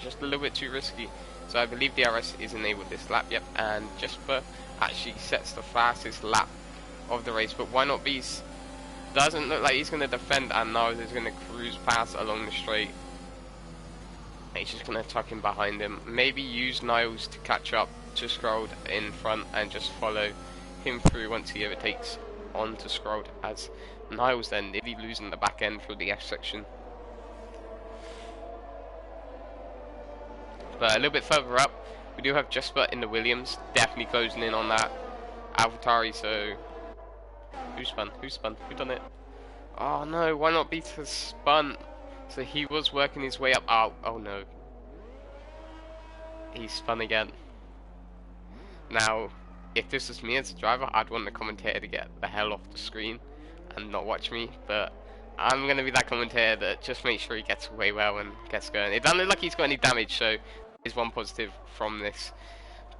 just a little bit too risky. So I believe DRS is enabled this lap, yep, and Jesper actually sets the fastest lap of the race, but Why Not Beast doesn't look like he's going to defend, and Niles is going to cruise past along the straight. He's just going to tuck in behind him. Maybe use Niles to catch up to Scrolled in front and just follow him through once he overtakes onto Scrolled, as Niles then nearly losing the back end through the F section. But a little bit further up, we do have Jesper in the Williams, definitely closing in on that AlphaTauri. So who spun? Who done it? Oh no, Why Not Beast has spun. So he was working his way up. Oh no. He spun again. Now, if this was me as a driver, I'd want the commentator to get the hell off the screen and not watch me. But I'm going to be that commentator that just makes sure he gets away well and gets going. It doesn't look like he's got any damage, so there's one positive from this.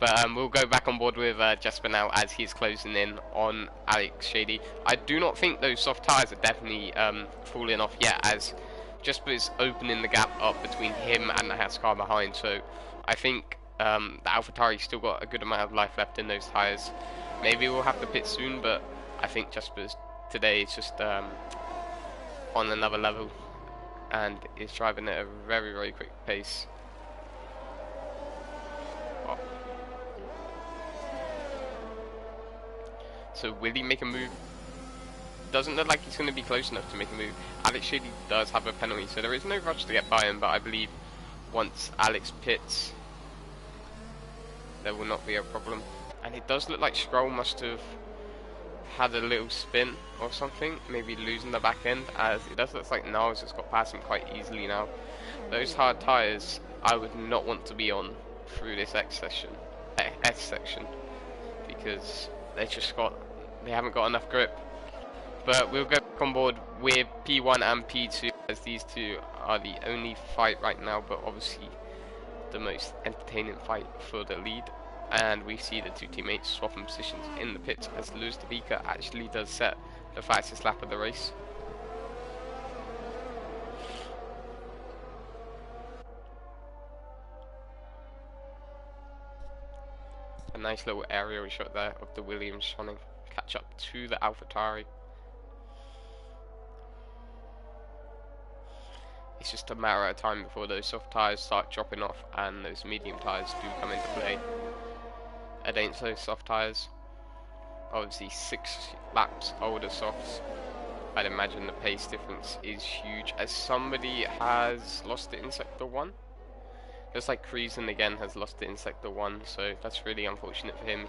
But we'll go back on board with Jesper now, as he's closing in on Alex Shady. I do not think those soft tyres are definitely falling off yet, as Jesper is opening the gap up between him and the Haas car behind. So I think the AlphaTauri's still got a good amount of life left in those tyres. Maybe we'll have to pit soon, but I think Jesper's today is just on another level and is driving at a very, very quick pace. Oh. So will he make a move? Doesn't look like he's going to be close enough to make a move. Alex Shady does have a penalty, so there is no rush to get by him, but I believe once Alex pits, there will not be a problem. And it does look like Scroll must have had a little spin or something, maybe losing the back end, as it does look like Niles has got past him quite easily now. Those hard tyres I would not want to be on through this S section, because they haven't got enough grip. But we'll go back on board with P1 and P2, as these two are the only fight right now, but obviously the most entertaining fight for the lead. And we see the two teammates swapping positions in the pits, as Lewis DeVika actually does set the fastest lap of the race. A nice little aerial shot there of the Williams trying to catch up to the AlphaTauri. It's just a matter of time before those soft tyres start dropping off and those medium tyres do come into play against those soft tyres. Obviously 6 laps older softs, I'd imagine the pace difference is huge, as somebody has lost it in sector 1. Just like Creason again has lost it in sector 1, so that's really unfortunate for him.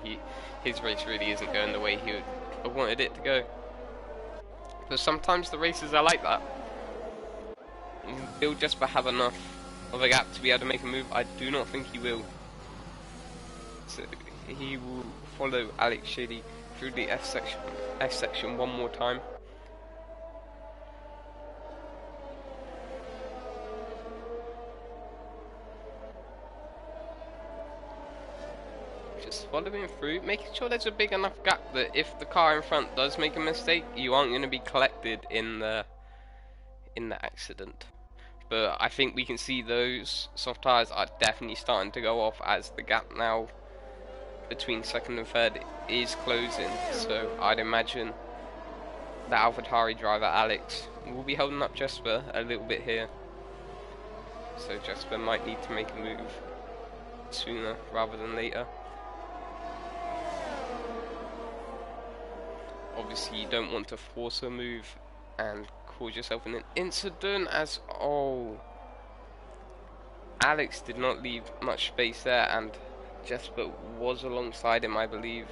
His race really isn't going the way he would have wanted it to go. But sometimes the races are like that. Will Jesper have enough of a gap to be able to make a move? I do not think he will. So he will follow Alex Shady through the F section one more time. Just following through, making sure there's a big enough gap that if the car in front does make a mistake, you aren't going to be collected in the in the accident. But I think we can see those soft tyres are definitely starting to go off as the gap now between second and third is closing. So I'd imagine the AlphaTauri driver Alex will be holding up Jesper a little bit here. So Jesper might need to make a move sooner rather than later. Obviously you don't want to force a move and cause yourself an incident, as Alex did not leave much space there and Jesper was alongside him, I believe.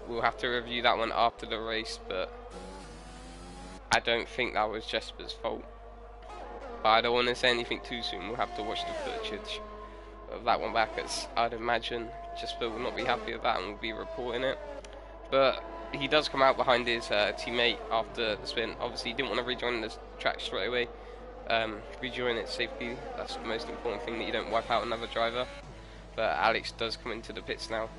We'll have to review that one after the race, but I don't think that was Jesper's fault. But I don't want to say anything too soon. We'll have to watch the footage of that one back, as I'd imagine Jesper will not be happy with that and will be reporting it. But he does come out behind his teammate after the spin. Obviously he didn't want to rejoin the track straight away. Rejoin it safely, that's the most important thing, that you don't wipe out another driver. But Alex does come into the pits now.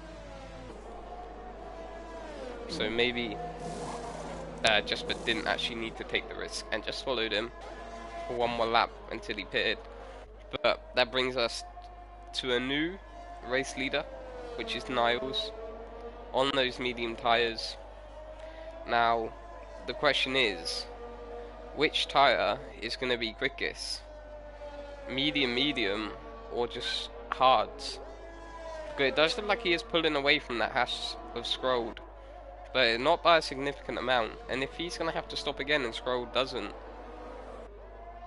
So maybe Jesper didn't actually need to take the risk and just followed him for one more lap until he pitted. But that brings us to a new race leader, which is Niles, on those medium tyres. Now the question is, which tyre is going to be quickest? Medium or just hards? Because it does look like he is pulling away from that hash of Scrolled, but not by a significant amount. And if he's going to have to stop again and Scroll doesn't,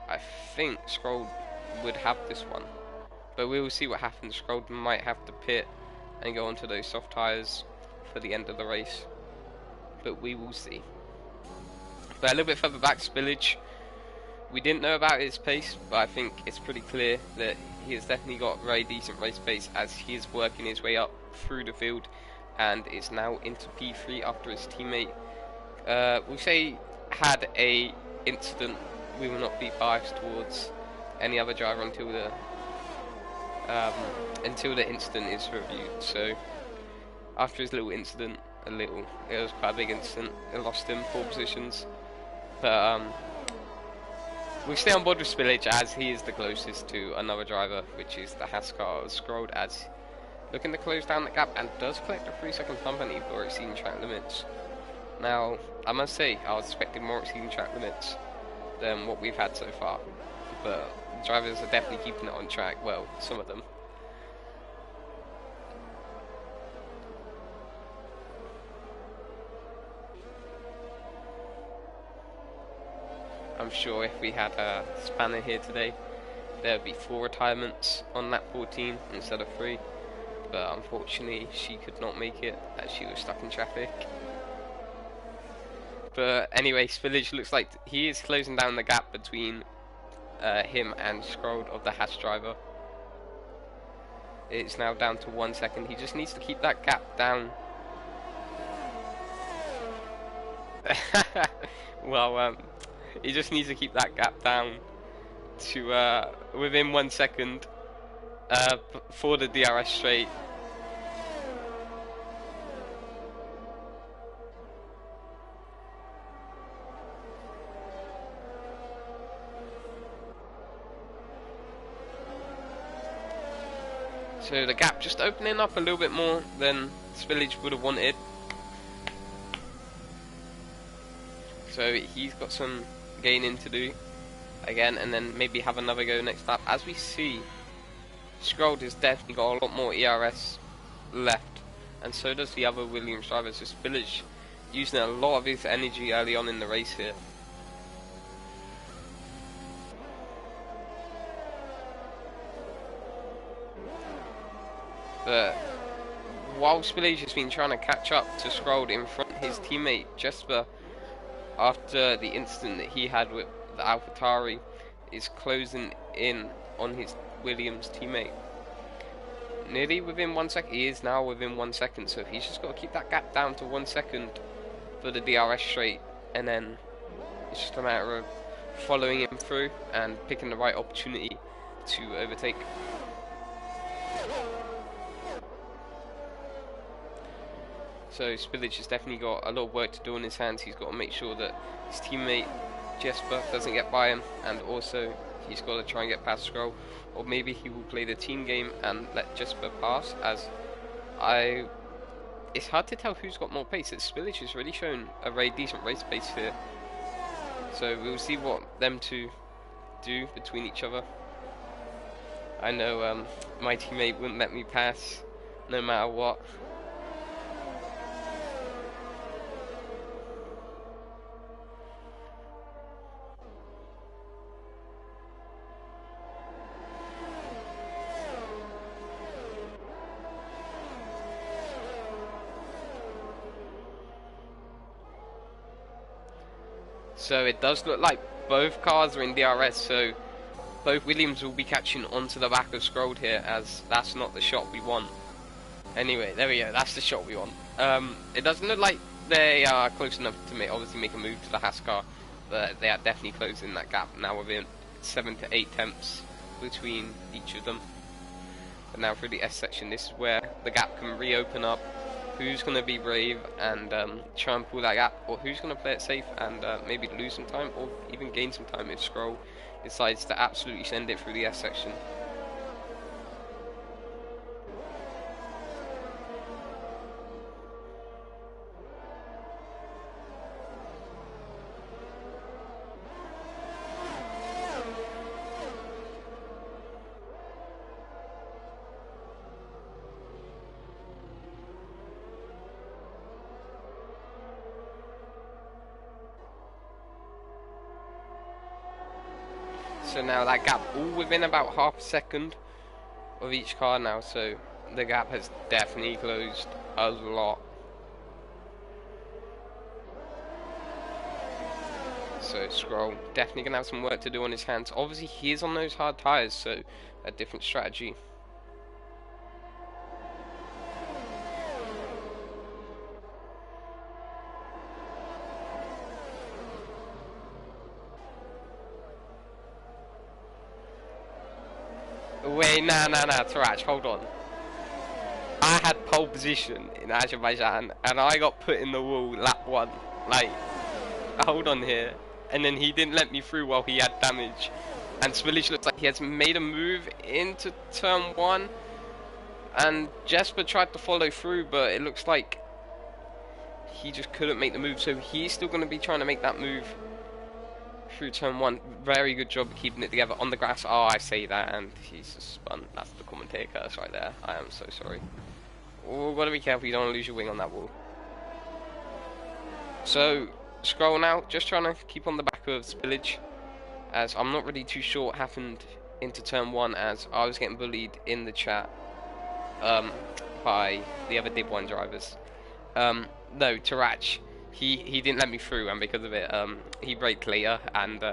I think Scroll would have this one. But we will see what happens. Scroll might have to pit and go onto those soft tyres for the end of the race. But we will see. But a little bit further back, Spillage. We didn't know about his pace, but I think it's pretty clear that he has definitely got very decent race pace as he is working his way up through the field and is now into P3 after his teammate, we'll say, had a incident. We will not be biased towards any other driver until the incident is reviewed. So after his little incident, it was quite a big incident, it lost him 4 positions. But we'll stay on board with Spillage as he is the closest to another driver, which is the Haskar of Scrolled, as looking to close down the gap and does collect a 3-second company for exceeding track limits. Now, I must say, I was expecting more exceeding track limits than what we've had so far, but drivers are definitely keeping it on track. Well, some of them. I'm sure if we had a spanner here today, there would be 4 retirements on lap 14 instead of 3. But unfortunately, she could not make it as she was stuck in traffic. But anyway, Spillage looks like he is closing down the gap between him and Scrolled of the Hash driver. It's now down to 1 second. He just needs to keep that gap down. Well, he just needs to keep that gap down to within 1 second for the DRS straight. So the gap just opening up a little bit more than Spillage would have wanted. So he's got some gaining to do again, and then maybe have another go next lap. As we see, Scrolled has definitely got a lot more ERS left, and so does the other Williams drivers. So Spillage using a lot of his energy early on in the race here. But while Spillage has been trying to catch up to Scrolled in front of his teammate Jesper, after the incident that he had with the AlphaTauri, is closing in on his Williams teammate. Nearly within 1 second. He is now within 1 second, so he's just got to keep that gap down to 1 second for the DRS straight, and then it's just a matter of following him through and picking the right opportunity to overtake. So Spillage has definitely got a lot of work to do on his hands. He's got to make sure that his teammate Jesper doesn't get by him, and also he's got to try and get past Scroll, or maybe he will play the team game and let Jesper pass, as it's hard to tell who's got more pace. Spillage has really shown a very decent race pace here, so we'll see what them two do between each other. I know my teammate wouldn't let me pass no matter what. So it does look like both cars are in DRS, so both Williams will be catching onto the back of Scrolled here, as that's not the shot we want. Anyway, there we go, that's the shot we want. It doesn't look like they are close enough to obviously make a move to the Haas car, but they are definitely closing that gap now, within 7 to 8 tenths between each of them. But now through the S section, this is where the gap can reopen up. Who's going to be brave and try and pull that gap, or who's going to play it safe and maybe lose some time, or even gain some time if Scroll decides to absolutely send it through the S section. So now that gap all within about half a second of each car now, so the gap has definitely closed a lot. So Scroll definitely gonna have some work to do on his hands. Obviously he is on those hard tyres, so a different strategy. Wait, nah, Taraj, hold on. I had pole position in Azerbaijan, and I got put in the wall lap 1. Like, hold on here. And then he didn't let me through while he had damage. And Spillage looks like he has made a move into turn 1. And Jesper tried to follow through, but it looks like he just couldn't make the move. So he's still going to be trying to make that move through turn 1. Very good job of keeping it together on the grass. Oh, I say that, and he's just spun. That's the commentator curse right there. I am so sorry. Oh, gotta be careful, you don't want to lose your wing on that wall. So, Scroll now, just trying to keep on the back of Spillage, as I'm not really too sure what happened into turn 1, as I was getting bullied in the chat by the other Div 1 drivers. No, Tarach, he didn't let me through, and because of it, he braked later and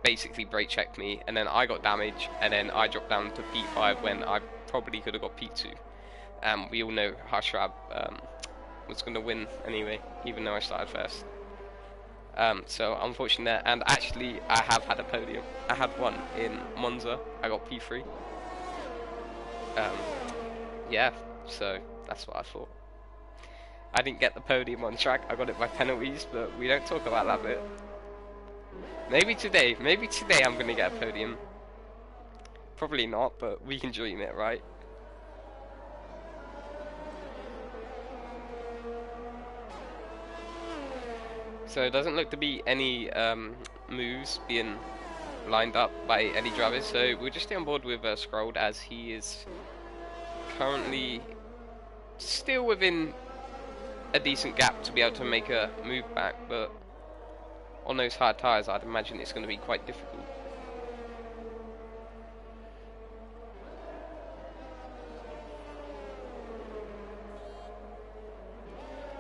basically brake checked me, and then I got damage, and then I dropped down to P5 when I probably could have got P2. We all know Hashrab was going to win anyway, even though I started first. So unfortunate there, and actually I have had a podium. I had one in Monza, I got P3. Yeah, so that's what I thought. I didn't get the podium on track, I got it by penalties, but we don't talk about that bit. Maybe today I'm going to get a podium. Probably not, but we can dream it, right? So it doesn't look to be any moves being lined up by any drivers, so we'll just stay on board with Scrolled, as he is currently still within a decent gap to be able to make a move back, but on those hard tyres I'd imagine it's going to be quite difficult.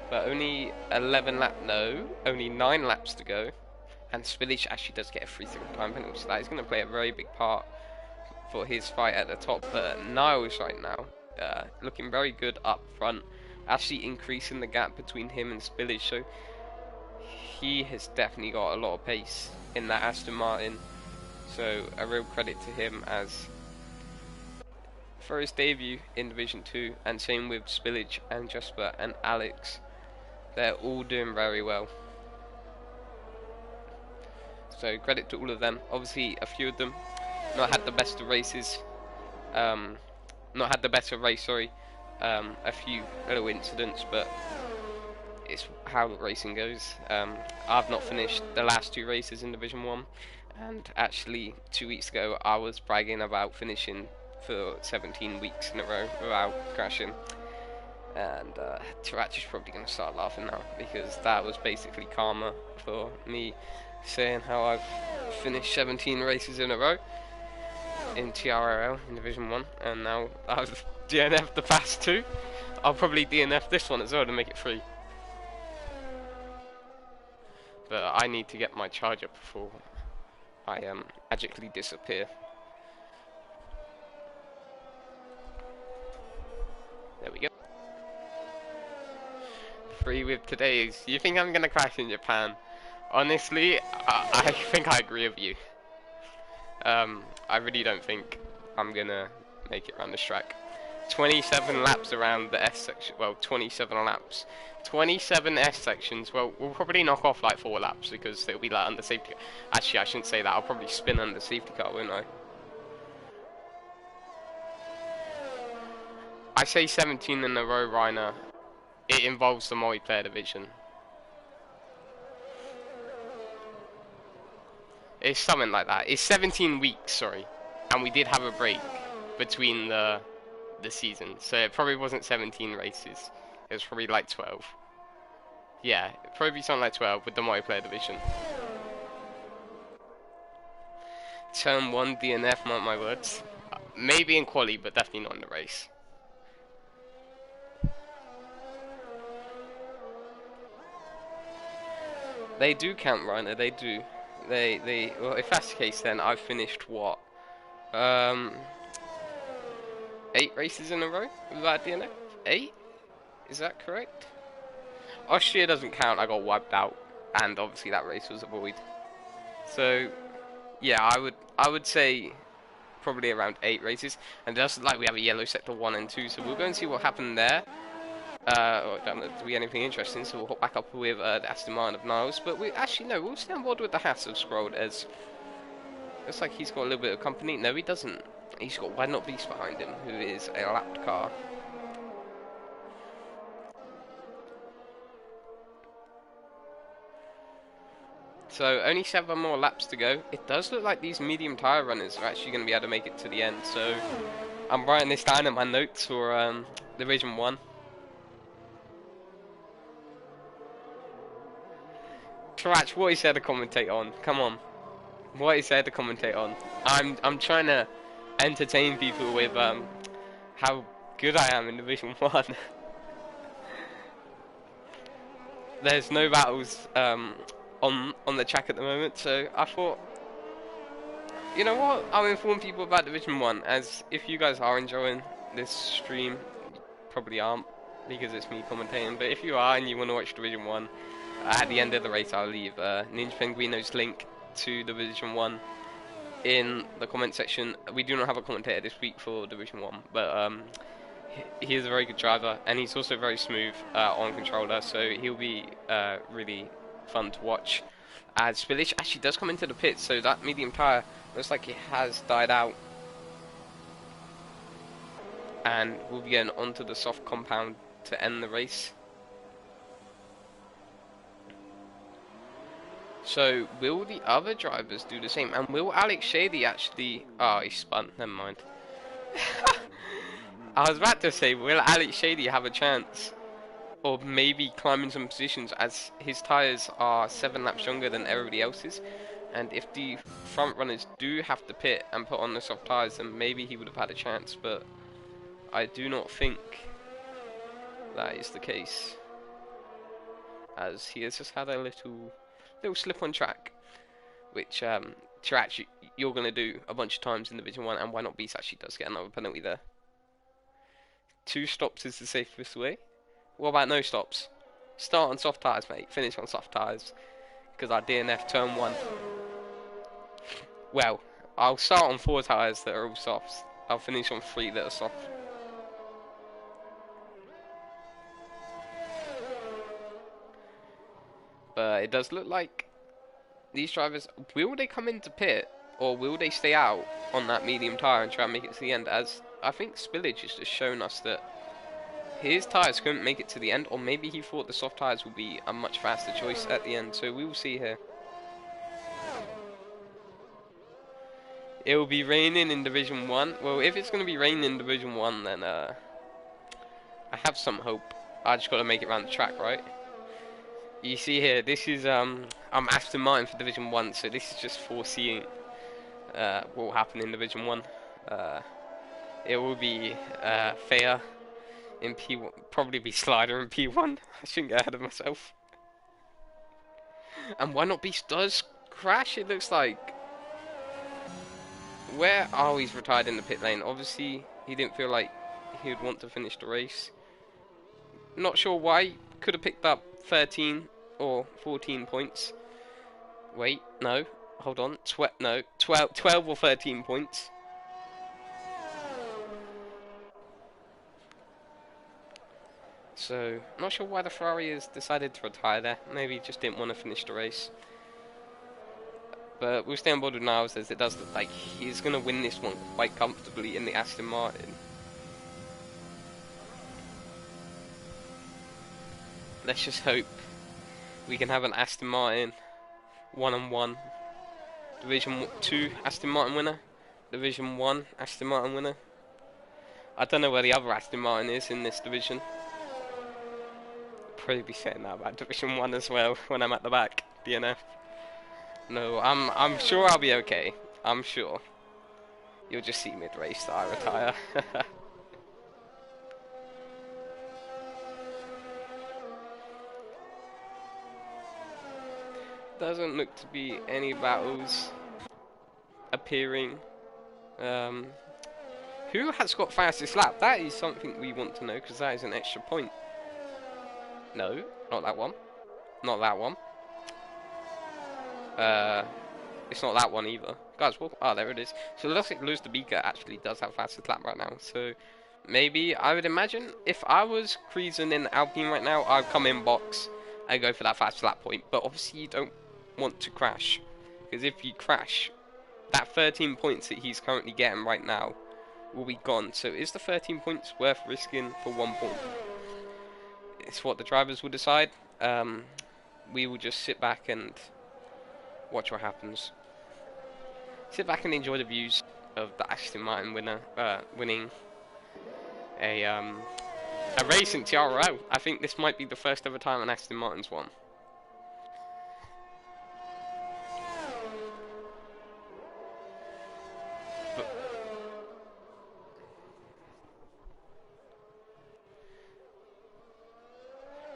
But only 9 laps to go, and Spillage actually does get a 3-second time penalty, so that is going to play a very big part for his fight at the top. But Niles right now, looking very good up front, actually increasing the gap between him and Spillage, so he has definitely got a lot of pace in that Aston Martin, so a real credit to him as for his debut in Division 2, and same with Spillage and Jesper and Alex. They're all doing very well. So credit to all of them. Obviously, a few of them not had the best of races. Not had the better race, sorry. A few little incidents, but it's how racing goes. I've not finished the last 2 races in Division 1, and actually 2 weeks ago I was bragging about finishing for 17 weeks in a row without crashing. And Tarach is probably going to start laughing now, because that was basically karma for me saying how I've finished 17 races in a row in TRRL in Division 1, and now I've DNF'd the past 2. I'll probably DNF this one as well to make it 3. But I need to get my charger before I magically disappear. There we go. 3 with today's. You think I'm gonna crash in Japan? Honestly, I think I agree with you. I really don't think I'm gonna make it around this track. 27 laps around the S section. Well, 27 laps. 27 S sections. Well, we'll probably knock off like 4 laps because it'll be like under safety car. Actually, I shouldn't say that. I'll probably spin under safety car, won't I? I say 17 in a row, Reiner. It involves the multiplayer division. It's something like that. It's 17 weeks, sorry. And we did have a break between the season. So it probably wasn't 17 races. It was probably like 12. Yeah, probably something like 12 with the multiplayer division. Turn 1 DNF, mark my words. Maybe in quali, but definitely not in the race. They do count, Reiner, they do. Well, if that's the case, then I've finished what? 8 races in a row without DNF? 8? Is that correct? Austria doesn't count, I got wiped out, and obviously that race was a void. So, yeah, I would say probably around 8 races, and it doesn't like we have a yellow sector 1 and 2, so we'll go and see what happened there. I don't know, to be anything interesting, so we'll hop back up with the Aston Martin of Niles, but we actually, no, we'll stay on board with the Haas of Scrolled, as looks like he's got a little bit of company. No, he doesn't. He's got Why Not Beast behind him, who is a lapped car. So only 7 more laps to go. It does look like these medium tyre runners are actually going to be able to make it to the end. So I'm writing this down in my notes for Division 1. Tarach, what is there to commentate on? Come on. What is there to commentate on? I'm trying to entertain people with how good I am in Division 1. There's no battles on the track at the moment, so I thought, you know what, I'll inform people about Division 1, as if you guys are enjoying this stream, you probably aren't, because it's me commentating, but if you are and you want to watch Division 1, at the end of the race I'll leave Ninja Penguino's link to Division 1 in the comment section. We do not have a commentator this week for Division 1, but he is a very good driver, and he's also very smooth on controller, so he'll be really fun to watch. As Spillage actually does come into the pit, so that medium tyre looks like it has died out, and we'll be getting onto the soft compound to end the race. So will the other drivers do the same, and will Alex Shady actually... Oh, he spun, never mind. I was about to say, will Alex Shady have a chance or maybe climb in some positions, as his tyres are 7 laps younger than everybody else's, and if the front runners do have to pit and put on the soft tyres, then maybe he would have had a chance, but I do not think that is the case, as he has just had a little slip on track, which Tarach, you're going to do a bunch of times in Division 1, and Why Not Beast actually does get another penalty there. 2 stops is the safest way. What about no stops? Start on soft tyres, mate. Finish on soft tyres. Because I DNF turn 1. Well, I'll start on 4 tyres that are all softs. I'll finish on 3 that are soft. But it does look like these drivers, will they come into pit or will they stay out on that medium tyre and try and make it to the end? As I think Spillage has just shown us that his tyres couldn't make it to the end, or maybe he thought the soft tyres would be a much faster choice at the end, so we will see here. It will be raining in Division 1. Well, if it's going to be raining in Division 1, then I have some hope. I just got to make it around the track, right? You see here, this is I'm Aston Martin for Division 1, so this is just foreseeing what will happen in Division 1. It will be Fair in P1, probably be Slider in P1. I shouldn't get ahead of myself. And Why Not Beast does crash, it looks like. Where? Oh, he's retired in the pit lane. Obviously, he didn't feel like he would want to finish the race. Not sure why. Could have picked up 13 or 14 points. Wait, no. Hold on. 12 or 13 points. So, not sure why the Ferrari has decided to retire there. Maybe he just didn't want to finish the race. But we'll stay on board with Niles, as it does look like he's going to win this one quite comfortably in the Aston Martin. Let's just hope we can have an Aston Martin 1-on-1. Division 2 Aston Martin winner. Division 1 Aston Martin winner. I don't know where the other Aston Martin is in this division. Probably be saying that about Division 1 as well when I'm at the back, DNF. No, I'm sure I'll be okay. I'm sure. You'll just see mid-race that I retire. Doesn't look to be any battles appearing. Who has got fastest lap? That is something we want to know, because that is an extra point. No, not that one. Not that one. It's not that one either. Guys, well, oh, there it is. So it looks like Lewis the Beaker actually does have fastest lap right now. So maybe, I would imagine, if I was cruising in Alpine right now, I'd come in box and go for that fastest lap point. But obviously you don't want to crash, because if you crash, that 13 points that he's currently getting right now will be gone. So is the 13 points worth risking for 1 point? It's what the drivers will decide. We will just sit back and watch what happens. Sit back and enjoy the views of the Aston Martin winner winning a race in TRRL. I think this might be the first ever time an Aston Martin's won.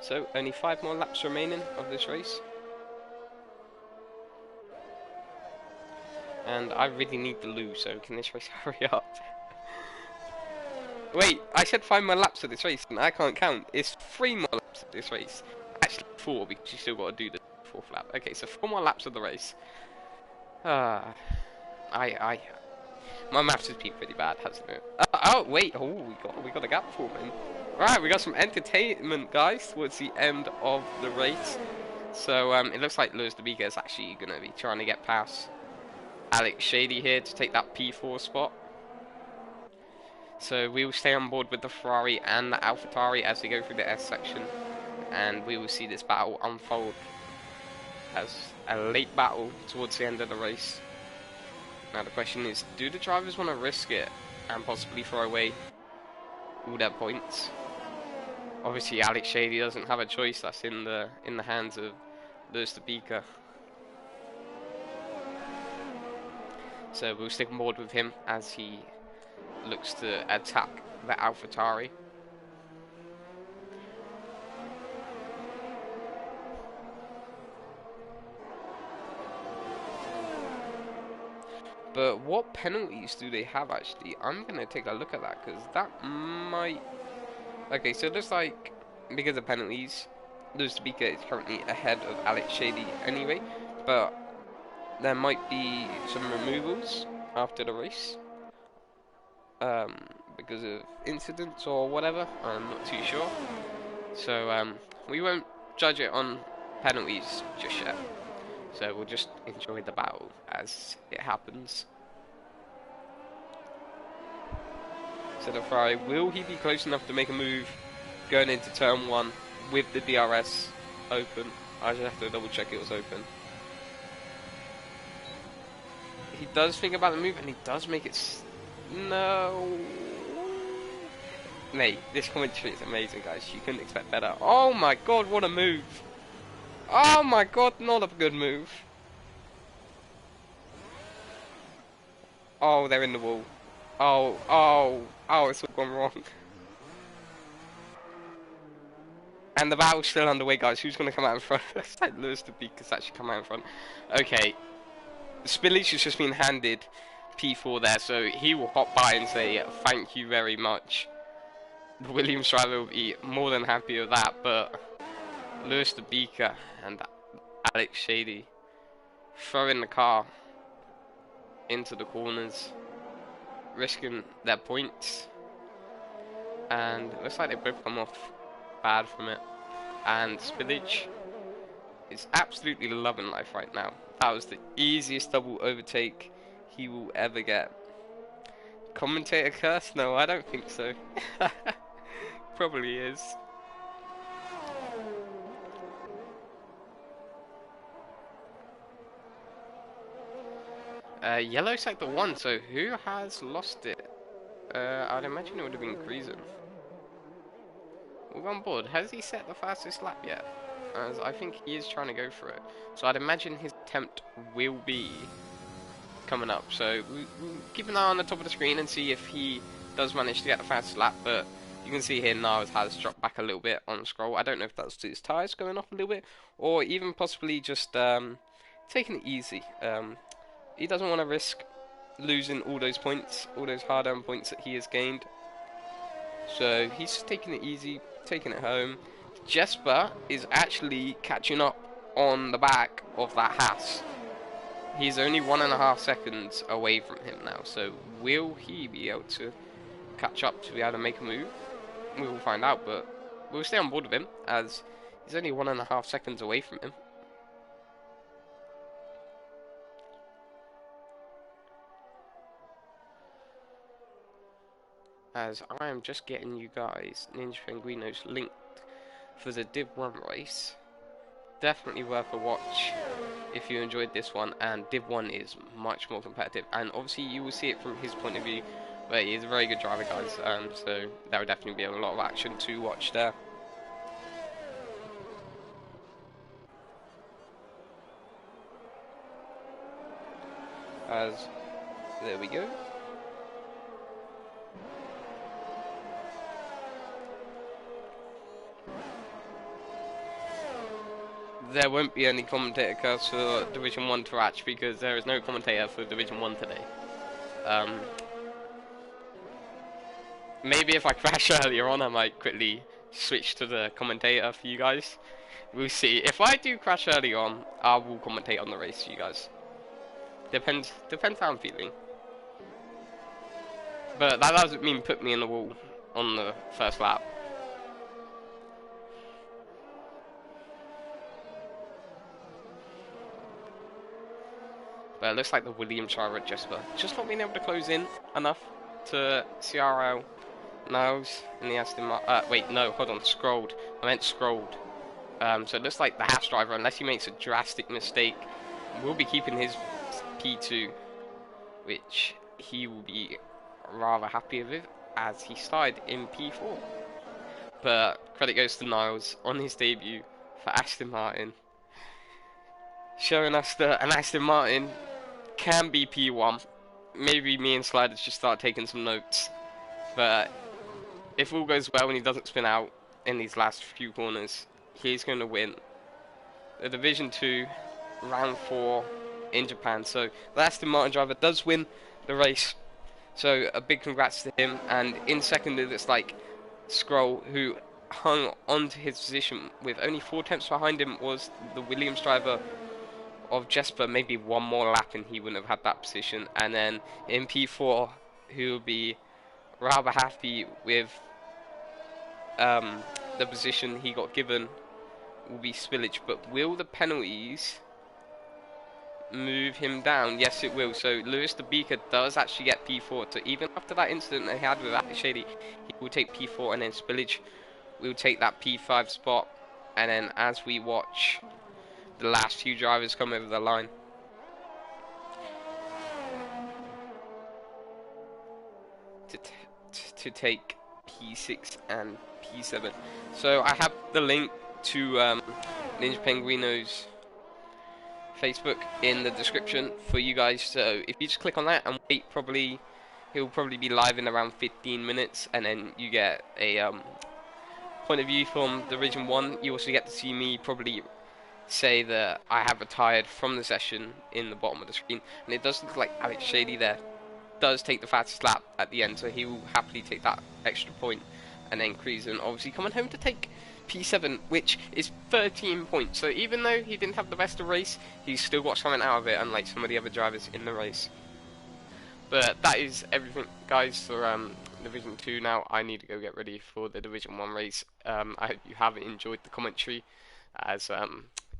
So only 5 more laps remaining of this race. And I really need the loo, so can this race hurry up? Wait, I said 5 more laps of this race, and I can't count. It's 3 more laps of this race. Actually 4, because you still got to do the 4th lap. Okay, so 4 more laps of the race. My maths has been pretty bad, hasn't it? Oh wait, we got a gap forming. Right, we got some entertainment, guys, towards the end of the race. So it looks like Lewis the Beaker is actually going to be trying to get past Alex Shady here to take that P4 spot. So we will stay on board with the Ferrari and the AlphaTauri as they go through the S section, and we will see this battle unfold as a late battle towards the end of the race. Now the question is, do the drivers want to risk it and possibly throw away all their points? Obviously Alex Shady doesn't have a choice. That's in the hands of Lewis the Beaker. So we'll stick on board with him as he looks to attack the AlphaTauri. But what penalties do they have actually? I'm going to take a look at that, because that might... Okay, so it looks like, because of penalties, Lewis the Beaker is currently ahead of Alex Shady anyway, but there might be some removals after the race, because of incidents or whatever. I'm not too sure. So we won't judge it on penalties just yet. So we'll just enjoy the battle as it happens. So the Ferrari, will he be close enough to make a move going into turn 1 with the DRS open? I just have to double check it was open. He does think about the move, and he does make it. No. Mate, this commentary is amazing, guys. You couldn't expect better. Oh my god, what a move. Oh my god, not a good move. Oh, they're in the wall. Oh, it's all gone wrong. And the battle's still underway, guys. Who's going to come out in front? It's like Lewis the Beaker's actually come out in front. Okay. Spillage has just been handed P4 there, so he will hop by and say thank you very much. The Williams driver will be more than happy with that, but Lewis the Beaker and Alex Shady throwing the car into the corners, risking their points, and it looks like they both come off bad from it. And Spillage is absolutely loving life right now. That was the easiest double overtake he will ever get. Commentator curse? No, I don't think so. Probably is. Yellow sector 1, so who has lost it? I'd imagine it would have been Greason. We're on board. Has he set the fastest lap yet? As I think he is trying to go for it. So I'd imagine his attempt will be coming up. So we'll keep an eye on the top of the screen and see if he does manage to get the fastest lap. But you can see here Niles has dropped back a little bit on scroll. I don't know if that's his tyres going off a little bit, or even possibly just taking it easy. He doesn't want to risk losing all those points, all those hard-earned points that he has gained. So he's just taking it easy, taking it home. Jesper is actually catching up on the back of that Haas. He's only 1.5 seconds away from him now. So will he be able to catch up to be able to make a move? We will find out, but we'll stay on board with him as he's only 1.5 seconds away from him. As I am just getting you guys Ninja Penguino's linked for the Div 1 race. Definitely worth a watch if you enjoyed this one, and Div 1 is much more competitive, and obviously you will see it from his point of view, but he is a very good driver, guys, so there will definitely be a lot of action to watch there. As there we go. There won't be any commentator curse for Division 1 to watch because there is no commentator for Division 1 today. Maybe if I crash earlier on I might quickly switch to the commentator for you guys. We'll see. If I do crash early on, I will commentate on the race for you guys. Depends how I'm feeling. But that doesn't mean put me in the wall on the first lap. But it looks like the Williams driver at Jesper just not being able to close in enough to TRRL Niles in the Aston Martin. Wait, no, hold on, scrolled. I meant scrolled. So it looks like the Haas driver, unless he makes a drastic mistake, will be keeping his P2, which he will be rather happy with, as he started in P4. But credit goes to Niles on his debut for Aston Martin, showing us that an Aston Martin can be P1. Maybe me and Sliders just start taking some notes. But if all goes well and he doesn't spin out in these last few corners, he's going to win the Division 2 Round 4 in Japan. So the Aston Martin driver does win the race. So a big congrats to him. And in second, it's like Scroll, who hung onto his position with only 4 tenths behind him, was the Williams driver of Jesper. Maybe one more lap and he wouldn't have had that position. And then in P4, who will be rather happy with the position he got given, will be Spillage. But will the penalties move him down? Yes, it will. So Lewis the Beaker does actually get P4. So even after that incident they had with Shady, he will take P4, and then Spillage will take that P5 spot. And then as we watch the last few drivers come over the line, to take P6 and P7. So I have the link to Ninja Penguino's Facebook in the description for you guys. So if you just click on that and wait, he'll probably be live in around 15 minutes, and then you get a point of view from Division 1. You also get to see me probably say that I have retired from the session in the bottom of the screen, and it does look like Alex Shady there does take the fastest lap at the end, so he will happily take that extra point and then cruise, and obviously coming home to take P7, which is 13 points. So even though he didn't have the best of race, he's still got something out of it, unlike some of the other drivers in the race. But that is everything, guys, for Division 2. Now I need to go get ready for the Division 1 race. I hope you have enjoyed the commentary, as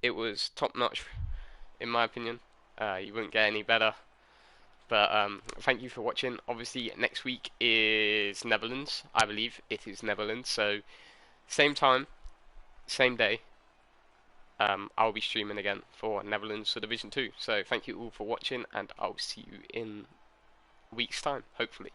it was top notch in my opinion. You wouldn't get any better. But thank you for watching. Obviously, next week is Netherlands. I believe it is Netherlands. So, same time, same day, I'll be streaming again for Netherlands for Division 2. So, thank you all for watching, and I'll see you in a week's time, hopefully.